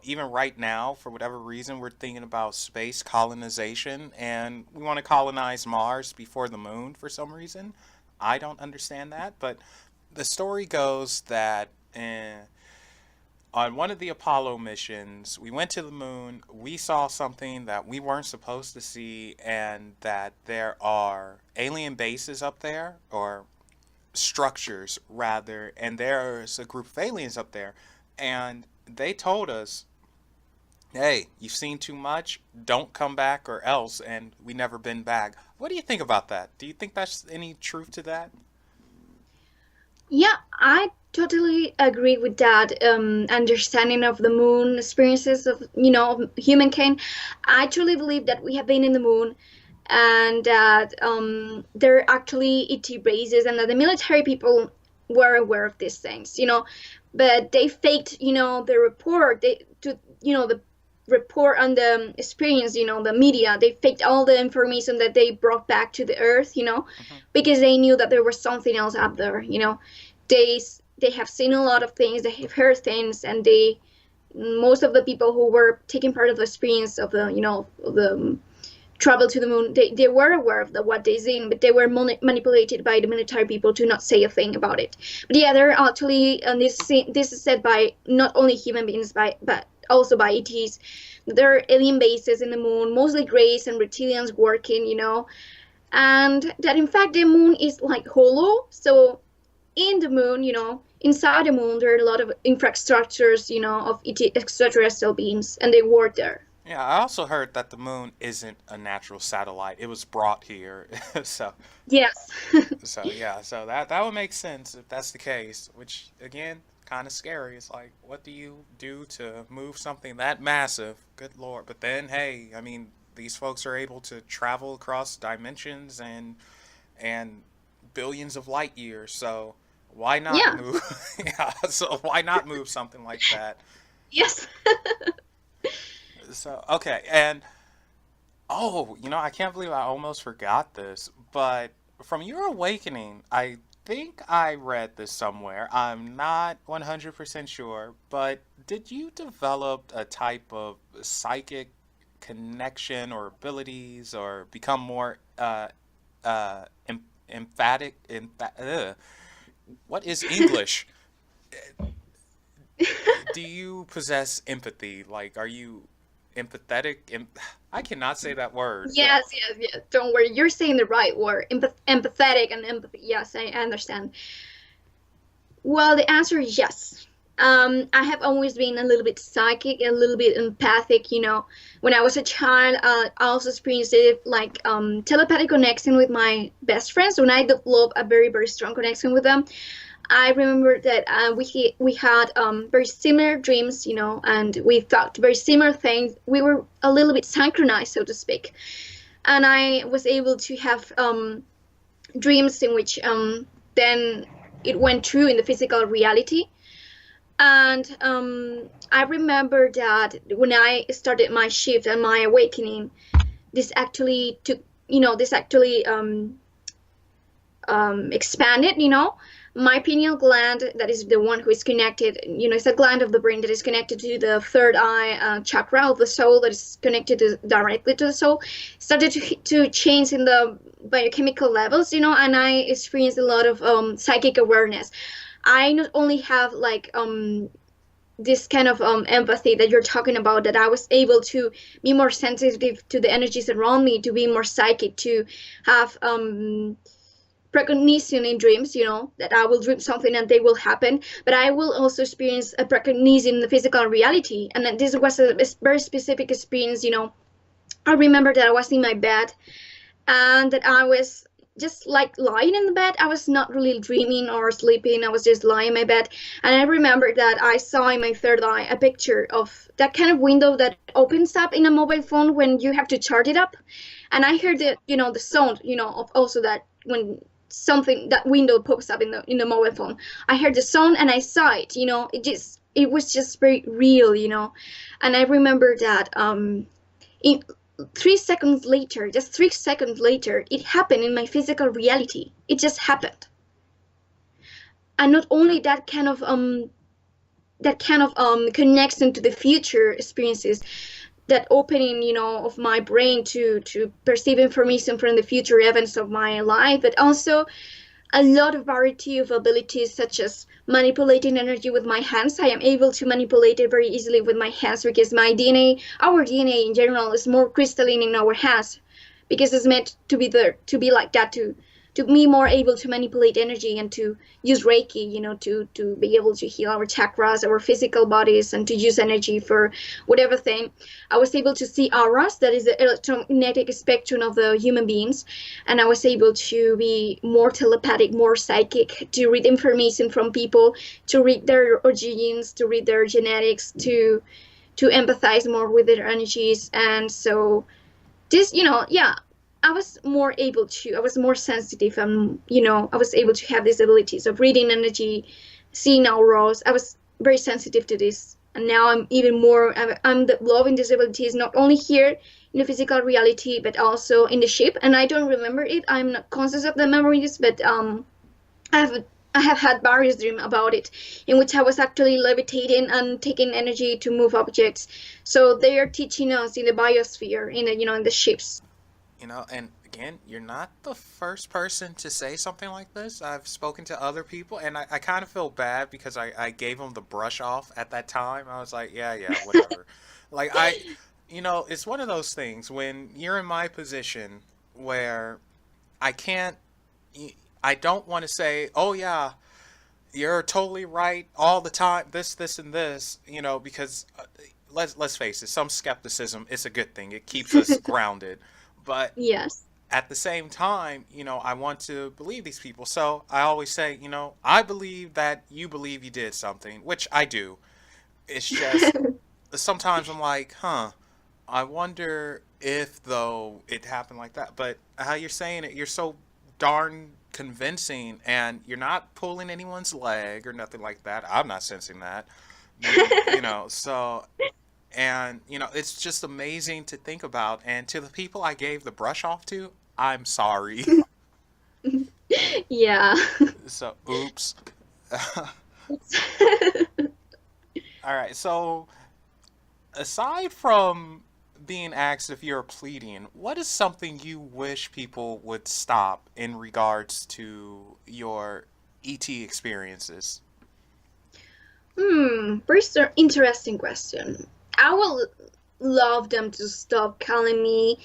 even right now, for whatever reason, we're thinking about space colonization and we want to colonize Mars before the moon for some reason. I don't understand that, but the story goes that on one of the Apollo missions, we went to the moon, we saw something that we weren't supposed to see, and that there are alien bases up there, or structures rather, and there's a group of aliens up there. And they told us, hey, you've seen too much, don't come back or else, and we never been back. What do you think about that? Do you think that's any truth to that? Yeah, I totally agree with that understanding of the moon experiences of, of humankind. I truly believe that we have been in the moon and that there are actually ET bases and that the military people were aware of these things, but they faked, the report, the report on the experience, the media, they faked all the information that they brought back to the earth, Hmm. because they knew that there was something else up there, they they have seen a lot of things, they have heard things, and they most of the people who were taking part of the experience of the the travel to the moon, they were aware of what they seen, but they were manipulated by the military people to not say a thing about it. But yeah, they're actually, and this is said by not only human beings, but also by ETs. There are alien bases in the moon, mostly greys and reptilians working, and that in fact the moon is like hollow. So in the moon, inside the moon, there are a lot of infrastructures, of extraterrestrial beings, and they work there. Yeah, I also heard that the moon isn't a natural satellite. It was brought here. so Yes. so that would make sense if that's the case, which again, kind of scary. It's like, what do you do to move something that massive? Good lord. But then hey, I mean, these folks are able to travel across dimensions and billions of light years. So why not Yeah. move? Yeah, so why not move something like that? Yes. So okay, and oh, I can't believe I almost forgot this, but from your awakening, I think I read this somewhere. I'm not 100% sure, but did you develop a type of psychic connection or abilities or become more emphatic? What is English? Do you possess empathy? Like, are you empathetic? I cannot say that word. Yes, yes, yes. Don't worry. You're saying the right word. Empathetic and empathy. Yes, I understand. Well, the answer is yes. I have always been a little bit psychic, a little bit empathic. When I was a child, I also experienced it like telepathic connection with my best friends. When I developed a very, very strong connection with them, I remember that we had very similar dreams, and we thought very similar things. We were a little bit synchronized, so to speak, and I was able to have dreams in which then it went true in the physical reality. And I remember that when I started my shift and my awakening, this actually took, this actually expanded, my pineal gland, that is the one who is connected, it's a gland of the brain that is connected to the third eye chakra of the soul, that is connected directly to the soul, started to change in the biochemical levels, and I experienced a lot of psychic awareness. I not only have like this kind of empathy that you're talking about, that I was able to be more sensitive to the energies around me, to be more psychic, to have precognition in dreams, that I will dream something and they will happen, but I will also experience a precognition in the physical reality. And then this was a very specific experience. I remember that I was in my bed and that I was just like lying in the bed. I was not really dreaming or sleeping. I was just lying in my bed. And I remember that I saw in my third eye a picture of that kind of window that opens up in a mobile phone when you have to charge it up. And I heard the sound, of also that when something, that window pops up in the mobile phone, I heard the sound and I saw it. It was just very real. And I remember that in 3 seconds later, just 3 seconds later, it happened in my physical reality. It just happened. And not only that kind of connection to the future experiences, that opening, of my brain to perceive information from the future events of my life, but also a lot of variety of abilities, such as manipulating energy with my hands. I am able to manipulate it very easily with my hands because my DNA, our DNA in general, is more crystalline in our hands because it's meant to be there, to be like that, to be more able to manipulate energy and to use Reiki, to be able to heal our chakras, our physical bodies, and to use energy for whatever thing. I was able to see auras, that is the electromagnetic spectrum of the human beings, and I was able to be more telepathic, more psychic, to read information from people, to read their origins, to read their genetics, to empathize more with their energies. And so this, yeah, I was more sensitive, and I was able to have these abilities of reading energy, seeing auras. I was very sensitive to this, and now I'm even more. I'm developing these abilities not only here in the physical reality, but also in the ship. And I don't remember it. I'm not conscious of the memories, but I have had various dreams about it, in which I was actually levitating and taking energy to move objects. So they are teaching us in the biosphere, in the ships. And again, you're not the first person to say something like this. I've spoken to other people, and I kind of feel bad because I gave them the brush off at that time. I was like, yeah, whatever. Like, it's one of those things when you're in my position where I can't, I don't want to say, oh, yeah, you're totally right all the time, this, and this, because let's face it, some skepticism is a good thing. It keeps us grounded. But Yes. at the same time, I want to believe these people. So I always say, I believe that you believe you did something, which I do. It's just sometimes I'm like, I wonder if, though, it happened like that. But how you're saying it, you're so darn convincing, and you're not pulling anyone's leg or nothing like that. I'm not sensing that. So. And, it's just amazing to think about. And to the people I gave the brush off to, I'm sorry. Yeah. So, oops. All right. So, aside from being asked if you're pleading, what is something you wish people would stop in regards to your ET experiences? Very interesting question. I would love them to stop calling me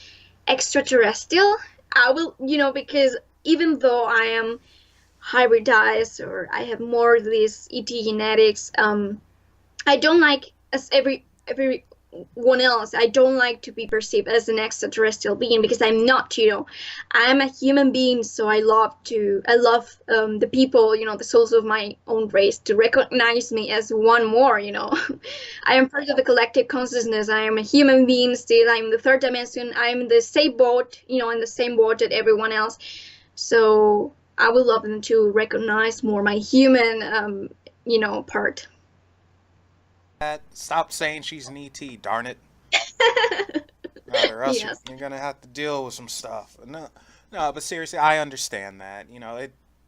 extraterrestrial. I will, because even though I am hybridized, or I have more of these ET genetics, I don't like, as everyone else, I don't like to be perceived as an extraterrestrial being, because I'm not. I'm a human being, so I love the people, the souls of my own race, to recognize me as one more. I am part of the collective consciousness. I am a human being still. I'm the third dimension. I'm the same boat, in the same boat that everyone else. So I would love them to recognize more my human, part. Stop saying she's an ET, darn it. Right, or else Yes. you're gonna have to deal with some stuff. No, no, but seriously, I understand that.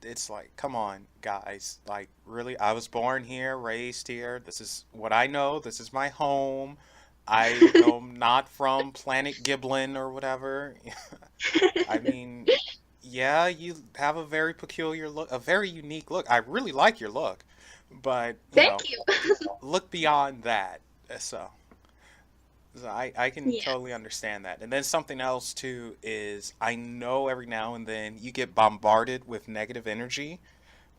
It's like, come on, guys. Like, really, I was born here, raised here. This is what I know. This is my home. I am not from Planet Giblin or whatever. I mean, yeah, you have a very peculiar look, a very unique look. I really like your look, but Thank you. look beyond that. So. So I can Yeah. totally understand that. And then something else too is I know every now and then you get bombarded with negative energy,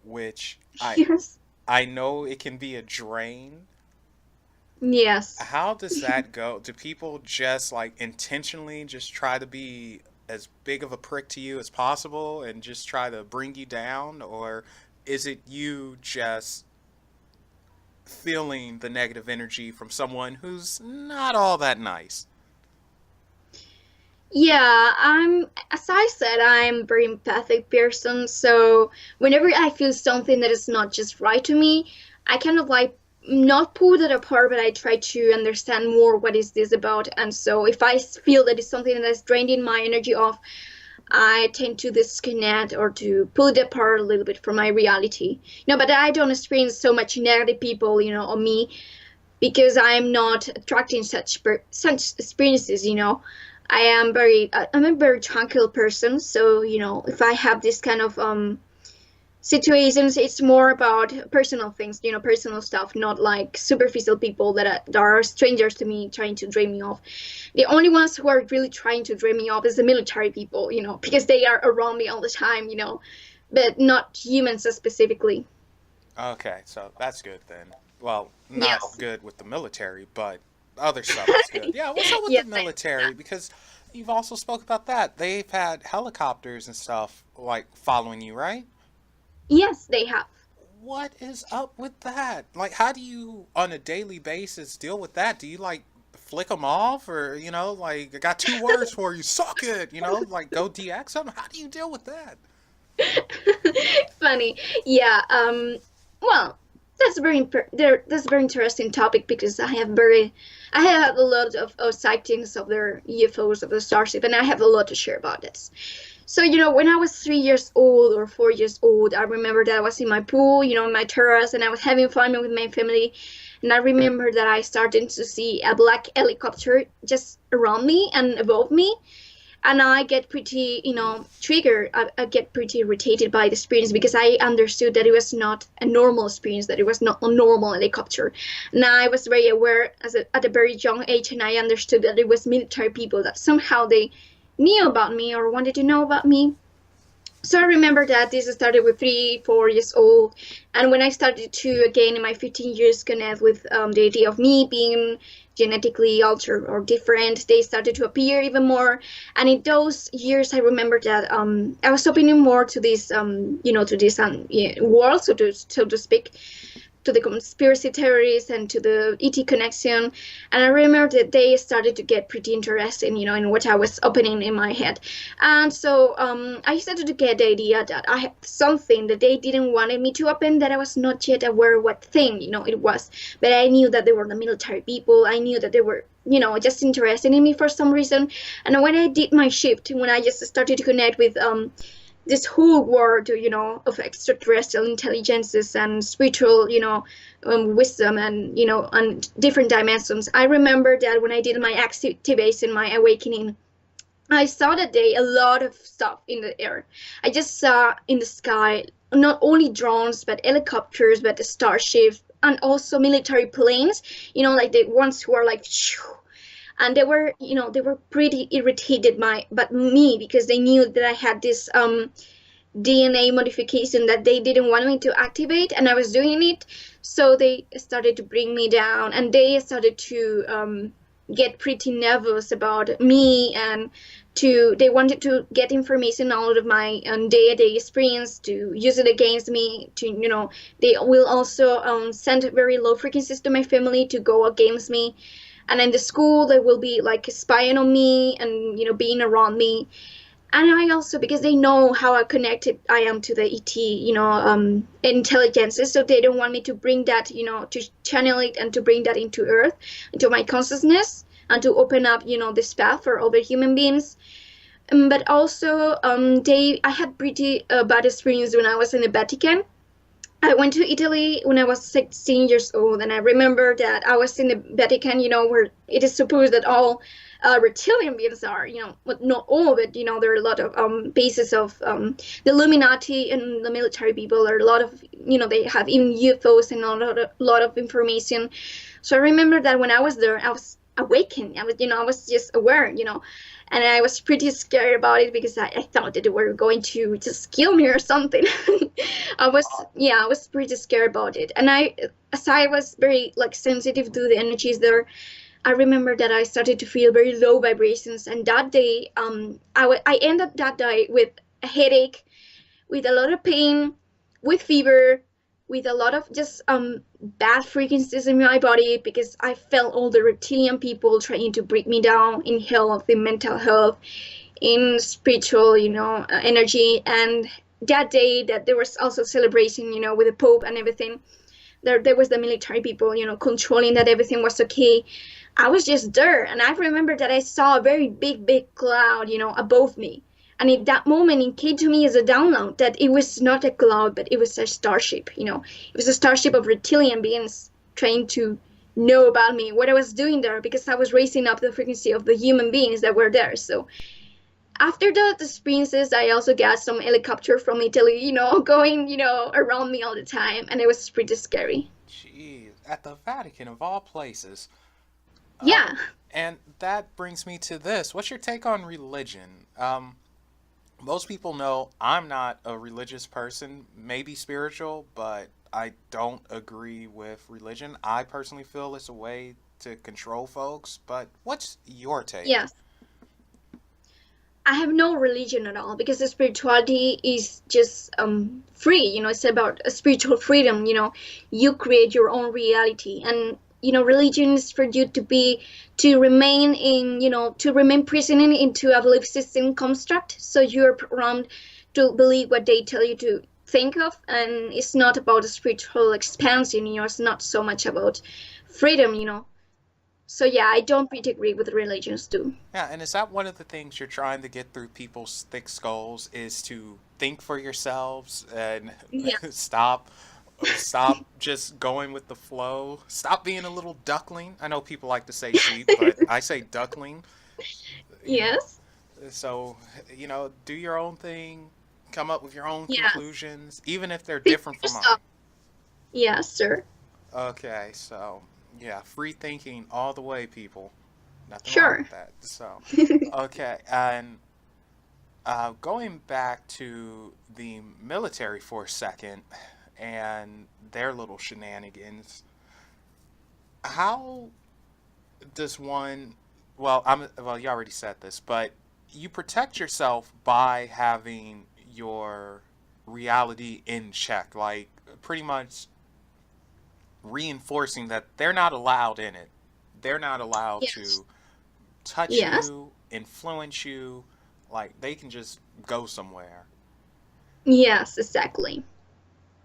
which Yes. I know it can be a drain. Yes. How does that go? Do people just like intentionally just try to be as big of a prick to you as possible and just try to bring you down? Or is it you just feeling the negative energy from someone who's not all that nice? Yeah, as I said, I'm a very empathic person. So whenever I feel something that is not just right to me, I kind of like not pull that apart, but I try to understand more what is this about. And so if I feel that it's something that's draining my energy off, I tend to disconnect or to pull it apart a little bit from my reality. But I don't experience so much negative people, on me, because I'm not attracting such experiences. I'm a very tranquil person. So, if I have this kind of situations. It's more about personal things, personal stuff, not like superficial people that are strangers to me trying to drain me off. The only ones who are really trying to drain me off is the military people, because they are around me all the time, but not humans specifically. Okay, so that's good then. Well, not Yes. good with the military, but other stuff is good. Yeah, what's up with the Yes. military? Because you've also spoke about that. They've had helicopters and stuff like following you, right? Yes, they have. What is up with that? Like, how do you, on a daily basis, deal with that? Do you, like, flick them off? Or, like, I got two words for you, suck it, like, go DX them? How do you deal with that? Funny. Yeah. Well, that's a very interesting topic because I have a lot of sightings of their UFOs of the starship, and I have a lot to share about this. So, when I was 3 years old or 4 years old, I remember that I was in my pool, in my terrace, and I was having fun with my family. And I remember that I started to see a black helicopter just around me and above me. And I get pretty, triggered. I get pretty irritated by the experience because I understood that it was not a normal experience, that it was not a normal helicopter. And I was very aware at a very young age, and I understood that it was military people, that somehow they knew about me or wanted to know about me. So I remember that this started with 3, 4 years old, and when I started to, again, in my 15 years, connect with the idea of me being genetically altered or different, they started to appear even more. And in those years, I remember that I was opening more to this, to this world, so to speak, to the conspiracy theories and to the ET connection. And I remember that they started to get pretty interesting, in what I was opening in my head. And so I started to get the idea that I had something that they didn't wanted me to open, that I was not yet aware what thing, it was. But I knew that they were the military people. I knew that they were, just interested in me for some reason. And when I did my shift, when I just started to connect with this whole world, of extraterrestrial intelligences and spiritual, wisdom and, on different dimensions. I remember that when I did my activation, my awakening, I saw that day a lot of stuff in the air. I just saw in the sky not only drones, but helicopters, but the starships, and also military planes, like the ones who are like, shoo, and they were pretty irritated but me, because they knew that I had this DNA modification that they didn't want me to activate, and I was doing it. So they started to bring me down, and they started to get pretty nervous about me, and they wanted to get information out of my day-to-day experience to use it against me. They will also send very low frequencies to my family to go against me. And in the school, they will be like spying on me and, being around me. And I also, because they know how connected I am to the ET, intelligences, so they don't want me to bring that, to channel it and to bring that into Earth, into my consciousness, and to open up, this path for other human beings. But also, I had pretty bad experience when I was in the Vatican. I went to Italy when I was 16 years old, and I remember that I was in the Vatican, where it is supposed that all reptilian beings are, but not all, but, there are a lot of bases of the Illuminati and the military people. There are a lot of, they have even UFOs and a lot of information. So I remember that when I was there, I was awakened. I was just aware, and I was pretty scared about it because I thought that they were going to just kill me or something. I was pretty scared about it. And as I was very sensitive to the energies there, I remember that I started to feel very low vibrations. And that day, I ended that day with a headache, with a lot of pain, with fever, with a lot of just bad frequencies in my body, because I felt all the reptilian people trying to break me down in health, in mental health, in spiritual, energy. And that day, that there was also celebration, with the Pope and everything. There was the military people, controlling that everything was okay. I was just there, and I remember that I saw a very big cloud, above me. And in that moment, it came to me as a download that it was not a cloud, but it was a starship, It was a starship of reptilian beings trying to know about me, what I was doing there, because I was raising up the frequency of the human beings that were there. So after the experiences, I also got some helicopter from Italy, going, around me all the time, and it was pretty scary. Jeez, at the Vatican of all places. Yeah. And that brings me to this. What's your take on religion? Most people know I'm not a religious person, maybe spiritual, but I don't agree with religion. I personally feel it's a way to control folks, but what's your take? Yes. I have no religion at all because the spirituality is just free. It's about a spiritual freedom. You create your own reality, and religion is for you to remain prisoner into a belief system construct. So you're programmed to believe what they tell you to think of, and it's not about a spiritual expansion. It's not so much about freedom. So yeah, I don't pretty agree with religions too. Yeah, and is that one of the things you're trying to get through people's thick skulls is to think for yourselves and Yeah. stop just going with the flow. Stop being a little duckling. I know people like to say sheep, but I say duckling. You know, Yes. so do your own thing, come up with your own Yes. conclusions, even if they're Think different for from mine. yourself. Yes, sir. Okay, so yeah, free thinking all the way, people. Nothing wrong Sure. with that. So, okay, and going back to the military for a second and their little shenanigans, how does one? Well, you already said this, but you protect yourself by having your reality in check, like pretty much reinforcing that they're not allowed in it. They're not allowed Yes. to touch Yes. you, influence you, like they can just go somewhere. Yes, exactly.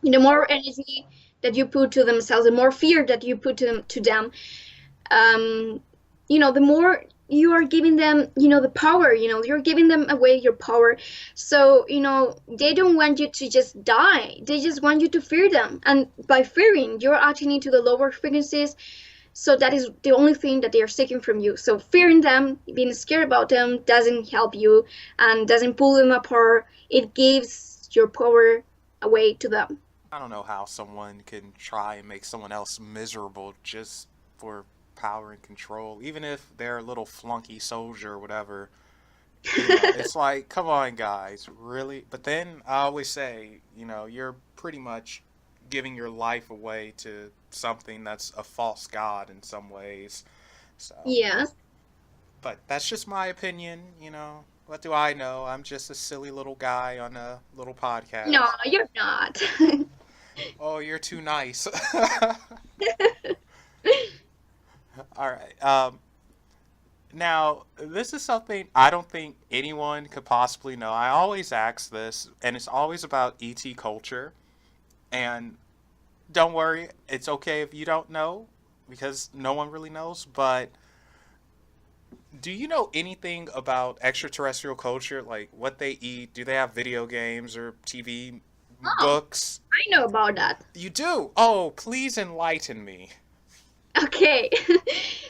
The more energy that you put to themselves, the more fear that you put to them, um, the more you are giving them, the power, you're giving them away your power. So, they don't want you to just die. They just want you to fear them. And by fearing, you're acting into the lower frequencies. So that is the only thing that they are seeking from you. So fearing them, being scared about them doesn't help you and doesn't pull them apart. It gives your power away to them. I don't know how someone can try and make someone else miserable just for power and control, even if they're a little flunky soldier or whatever. It's like, come on, guys, really? But then I always say, you're pretty much giving your life away to something that's a false god in some ways. So, Yes. but that's just my opinion. What do I know? I'm just a silly little guy on a little No, podcast. you're not. Oh, you're too nice. All right. Now, this is something I don't think anyone could possibly know. I always ask this, and it's always about ET culture. And don't worry, it's okay if you don't know, because no one really knows. But do you know anything about extraterrestrial culture? Like what they eat? Do they have video games or TV, Oh, books? I know about that. You do? Oh, please enlighten me. Okay.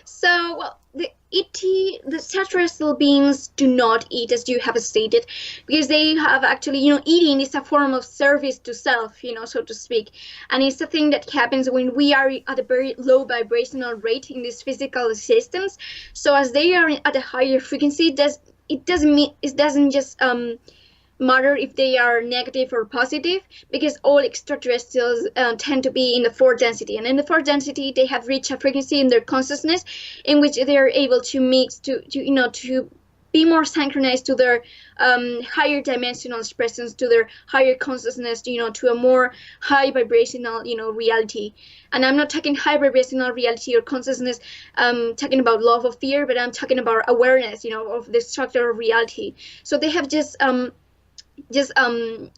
So, well, the ET, the extraterrestrial beings do not eat, as you have stated, because they have actually, eating is a form of service to self, so to speak. And it's a thing that happens when we are at a very low vibrational rate in this physical existence. So, as they are at a higher frequency, it doesn't just matter if they are negative or positive, because all extraterrestrials tend to be in the fourth density, and in the fourth density they have reached a frequency in their consciousness in which they are able to mix to be more synchronized to their higher dimensional expressions, to their higher consciousness, to a more high vibrational reality. And I'm not talking high vibrational reality or consciousness, talking about love or fear, but I'm talking about awareness, of the structure of reality. So they have just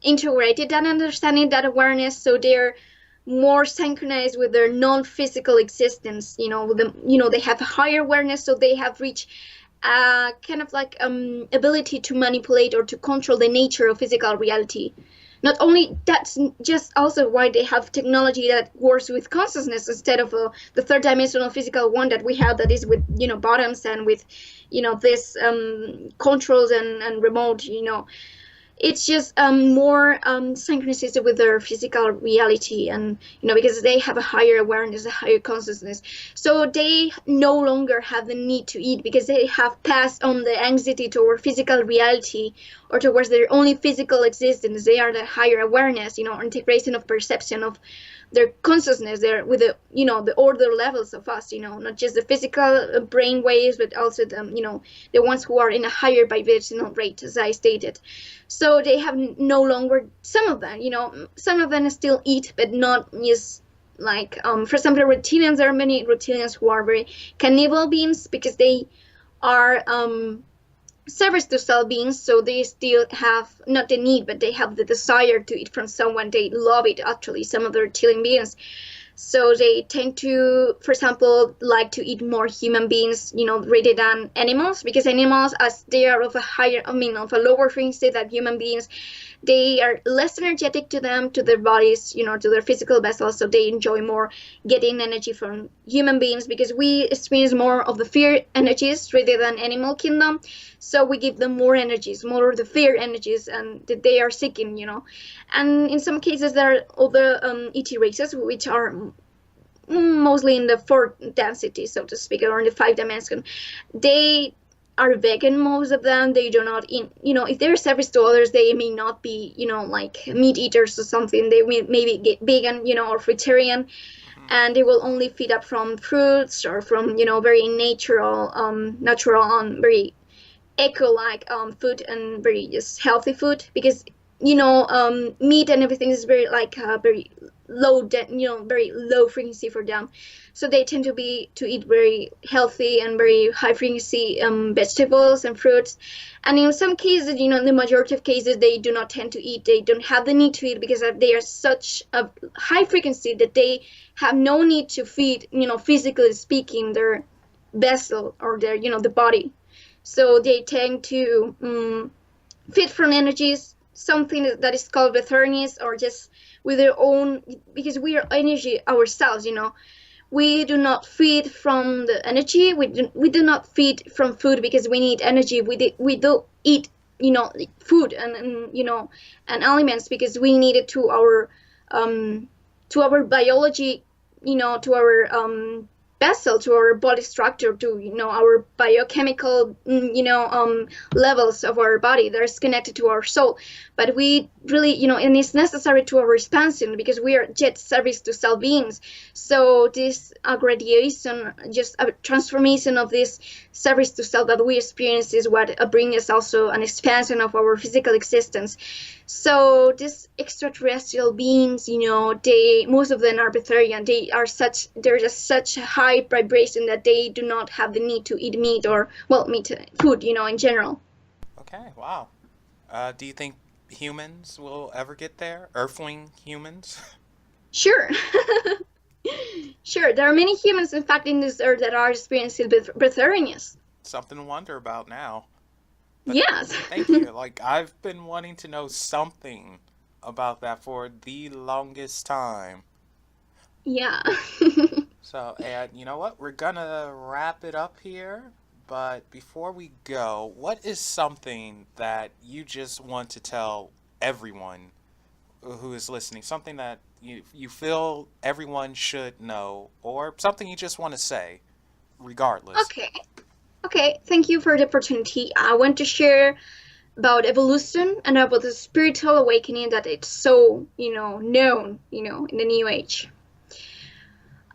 integrated that understanding, that awareness, so they're more synchronized with their non-physical existence. With them, they have a higher awareness, so they have reached kind of like ability to manipulate or to control the nature of physical reality. Not only that's just also why they have technology that works with consciousness instead of the third dimensional physical one that we have, that is with bottoms and with this controls and remote. It's just more synchronicity with their physical reality, and because they have a higher awareness, a higher consciousness, so they no longer have the need to eat because they have passed on the anxiety toward physical reality or towards their only physical existence. They are the higher awareness, integration of perception of their consciousness there with the order levels of us, not just the physical brain waves, but also the ones who are in a higher vibrational rate, as I stated. So they have no longer, some of them still eat, but not just like for example reptilians. There are many reptilians who are very cannibal beings because they are service to cell beings, so they still have not the need, but they have the desire to eat from someone. They love it, actually, some of the reptilian beings. So they tend to, for example, like to eat more human beings, rather than animals, because animals, as they are of a higher, of a lower frequency than human beings, they are less energetic to them, to their bodies, to their physical vessels, so they enjoy more getting energy from human beings, because we experience more of the fear energies rather than animal kingdom. So we give them more energies, more of the fear energies, and that they are seeking, And in some cases, there are other ET races, which are mostly in the fourth density, so to speak, or in the 5 dimension. They are vegan, most of them. They do not eat, if they're service to others, they may not be, like meat eaters or something. They may maybe get vegan, or fruitarian, and they will only feed up from fruits or from, very natural, very eco-like food, and very just healthy food, because meat and everything is very very low, very low frequency for them. So they tend to eat very healthy and very high frequency vegetables and fruits. And in some cases, in the majority of cases, they do not tend to eat. They don't have the need to eat because they are such a high frequency that they have no need to feed, physically speaking, their vessel or their, the body. So they tend to feed from energies, something that is called Betherness, or just with their own, because we are energy ourselves, We do not feed from the energy. We do not feed from food because we need energy. We do eat, food and and aliments because we need it to our biology, to our vessel, to our body structure, to our biochemical levels of our body that is connected to our soul. But we really, and it's necessary to our expansion because we are jet service to cell beings. So this gradation, just a transformation of this service to cell that we experience, is what brings us also an expansion of our physical existence. So these extraterrestrial beings, most of them are Betherian. They're just such a high vibration that they do not have the need to eat meat or, food, in general. Okay, wow. Do you think humans will ever get there? Earthling humans? Sure. Sure, there are many humans, in fact, in this earth that are experiencing Betherians. Something to wonder about now. But yes. Thank you. I've been wanting to know something about that for the longest time. Yeah. So, and you know what? We're gonna wrap it up here. But before we go, what is something that you just want to tell everyone who is listening? Something that you feel everyone should know, or something you just want to say, regardless. Okay, thank you for the opportunity. I want to share about evolution and about the spiritual awakening that it's so, known, in the New Age.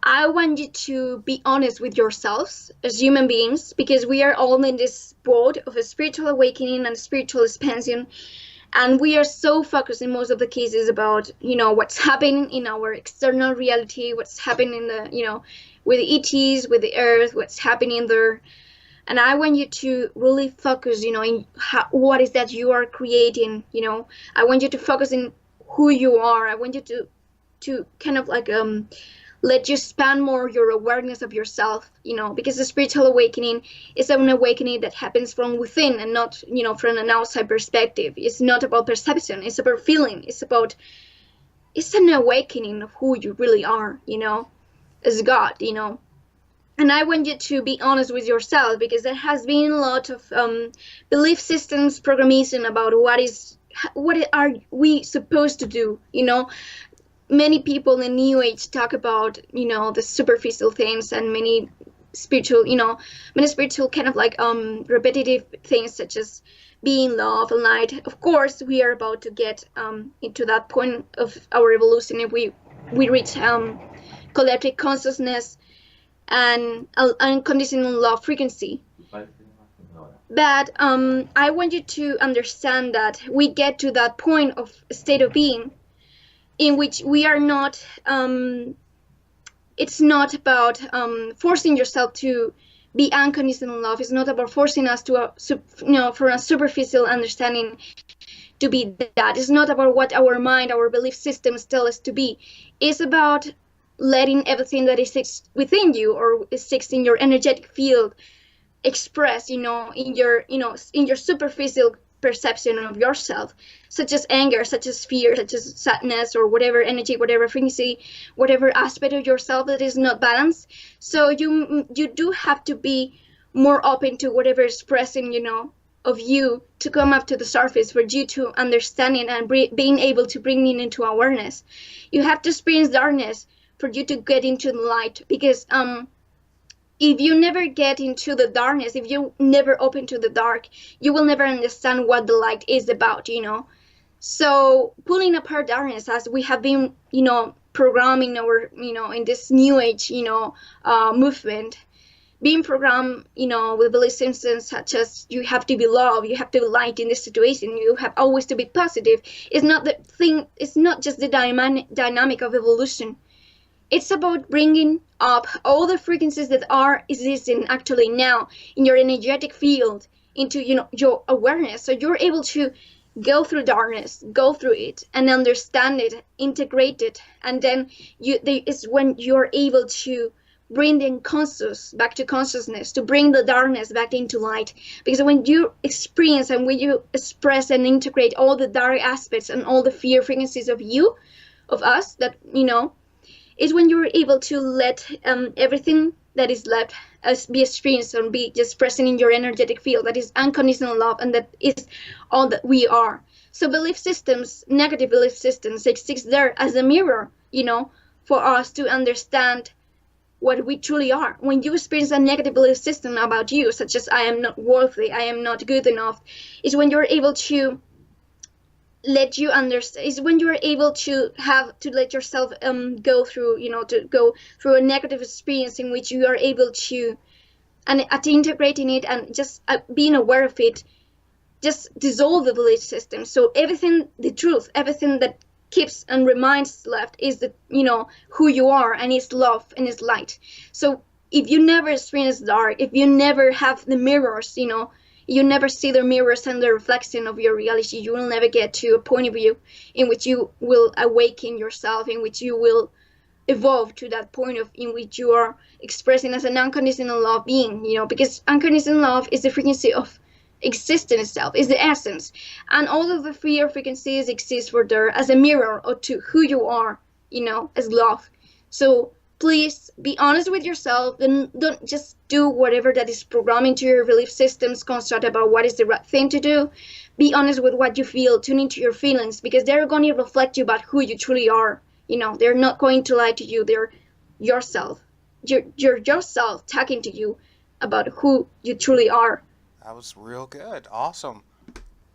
I want you to be honest with yourselves as human beings, because we are all in this boat of a spiritual awakening and spiritual expansion. And we are so focused in most of the cases about, what's happening in our external reality, what's happening in the, with the ETs, with the earth, what's happening there. And I want you to really focus, in what is that you are creating, I want you to focus in who you are. I want you to kind of let you expand more your awareness of yourself, because the spiritual awakening is an awakening that happens from within and not, from an outside perspective. It's not about perception, it's about feeling, it's an awakening of who you really are, as God, And I want you to be honest with yourself, because there has been a lot of belief systems programmation about what are we supposed to do, Many people in New Age talk about, the superficial things, and many spiritual kind of like repetitive things, such as being love and light. Of course, we are about to get into that point of our evolution if we reach collective consciousness and unconditional love frequency. But I want you to understand that we get to that point of state of being in which we are not, it's not about forcing yourself to be unconditional love. It's not about forcing us to, for a superficial understanding to be that. It's not about what our mind, our belief systems tell us to be. It's about letting everything that is within you or is in your energetic field express, in your superficial perception of yourself, such as anger, such as fear, such as sadness, or whatever energy, whatever frequency, whatever aspect of yourself that is not balanced. So you do have to be more open to whatever is present, of you, to come up to the surface, for you to understand it and being able to bring it into awareness. You have to experience darkness for you to get into the light, because if you never get into the darkness, if you never open to the dark, you will never understand what the light is about, So pulling apart darkness, as we have been, programming our, in this new age, movement, being programmed, with belief systems such as you have to be love, you have to be light in this situation, you have always to be positive. It's not the thing. It's not just the dynamic of evolution. It's about bringing up all the frequencies that are existing actually now in your energetic field into, your awareness. So you're able to go through darkness, go through it, and understand it, integrate it. And then it's when you're able to bring the conscious back to consciousness, to bring the darkness back into light. Because when you experience and when you express and integrate all the dark aspects and all the fear frequencies of you, of us, that, is when you're able to let everything that is left be experienced and be just present in your energetic field, that is unconditional love, and that is all that we are. So belief systems, negative belief systems, exist there as a mirror, for us to understand what we truly are. When you experience a negative belief system about you, such as I am not worthy, I am not good enough, is when you're able to let you understand, is when you're able to let yourself go through, to go through a negative experience in which you are able to, and at integrating it and just being aware of it, just dissolve the belief system. So everything, the truth, everything that keeps and reminds left is the, who you are, and it's love and it's light. So if you never experience dark, if you never have the mirrors, you never see the mirrors and the reflection of your reality, you will never get to a point of view in which you will awaken yourself, in which you will evolve to that point in which you are expressing as an unconditional love being, because unconditional love is the frequency of existence itself, is the essence. And all of the fear frequencies exist for there as a mirror or to who you are, as love. So please be honest with yourself, and don't just do whatever that is programmed into your belief systems construct about what is the right thing to do. Be honest with what you feel, tune into your feelings, because they're going to reflect you about who you truly are. They're not going to lie to you. They're yourself. You're yourself talking to you about who you truly are. That was real good. Awesome.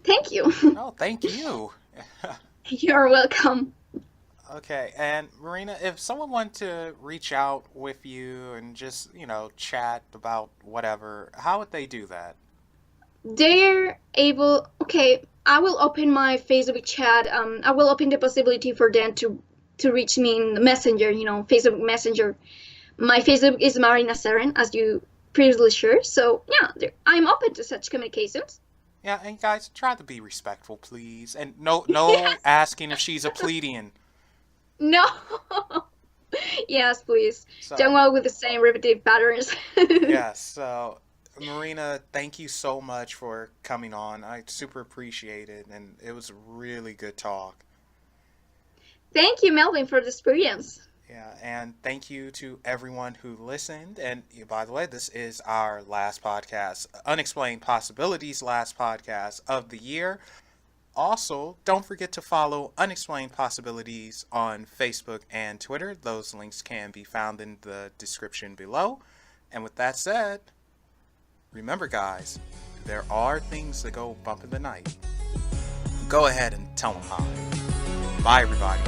Thank you. No, thank you. You're welcome. Okay, and Marina, if someone wanted to reach out with you and just, chat about whatever, how would they do that? They're able, okay, I will open my Facebook chat. I will open the possibility for them to reach me in the Messenger, Facebook Messenger. My Facebook is Marina Seren, as you previously shared. So, yeah, I'm open to such communications. Yeah, and guys, try to be respectful, please. And no asking if she's a plebeian. No. Yes, please. Don't So, go with the same repetitive patterns. yes, so Marina, thank you so much for coming on. I super appreciate it, and it was a really good talk. Thank you, Melvin, for the experience. Yeah, and thank you to everyone who listened. And by the way, this is our last podcast, Unexplained Possibilities last podcast of the year. Also, don't forget to follow Unexplained Possibilities on Facebook and Twitter. Those links can be found in the description below. And with that said, remember, guys, there are things that go bump in the night. Go ahead and tell them hi. Bye, everybody.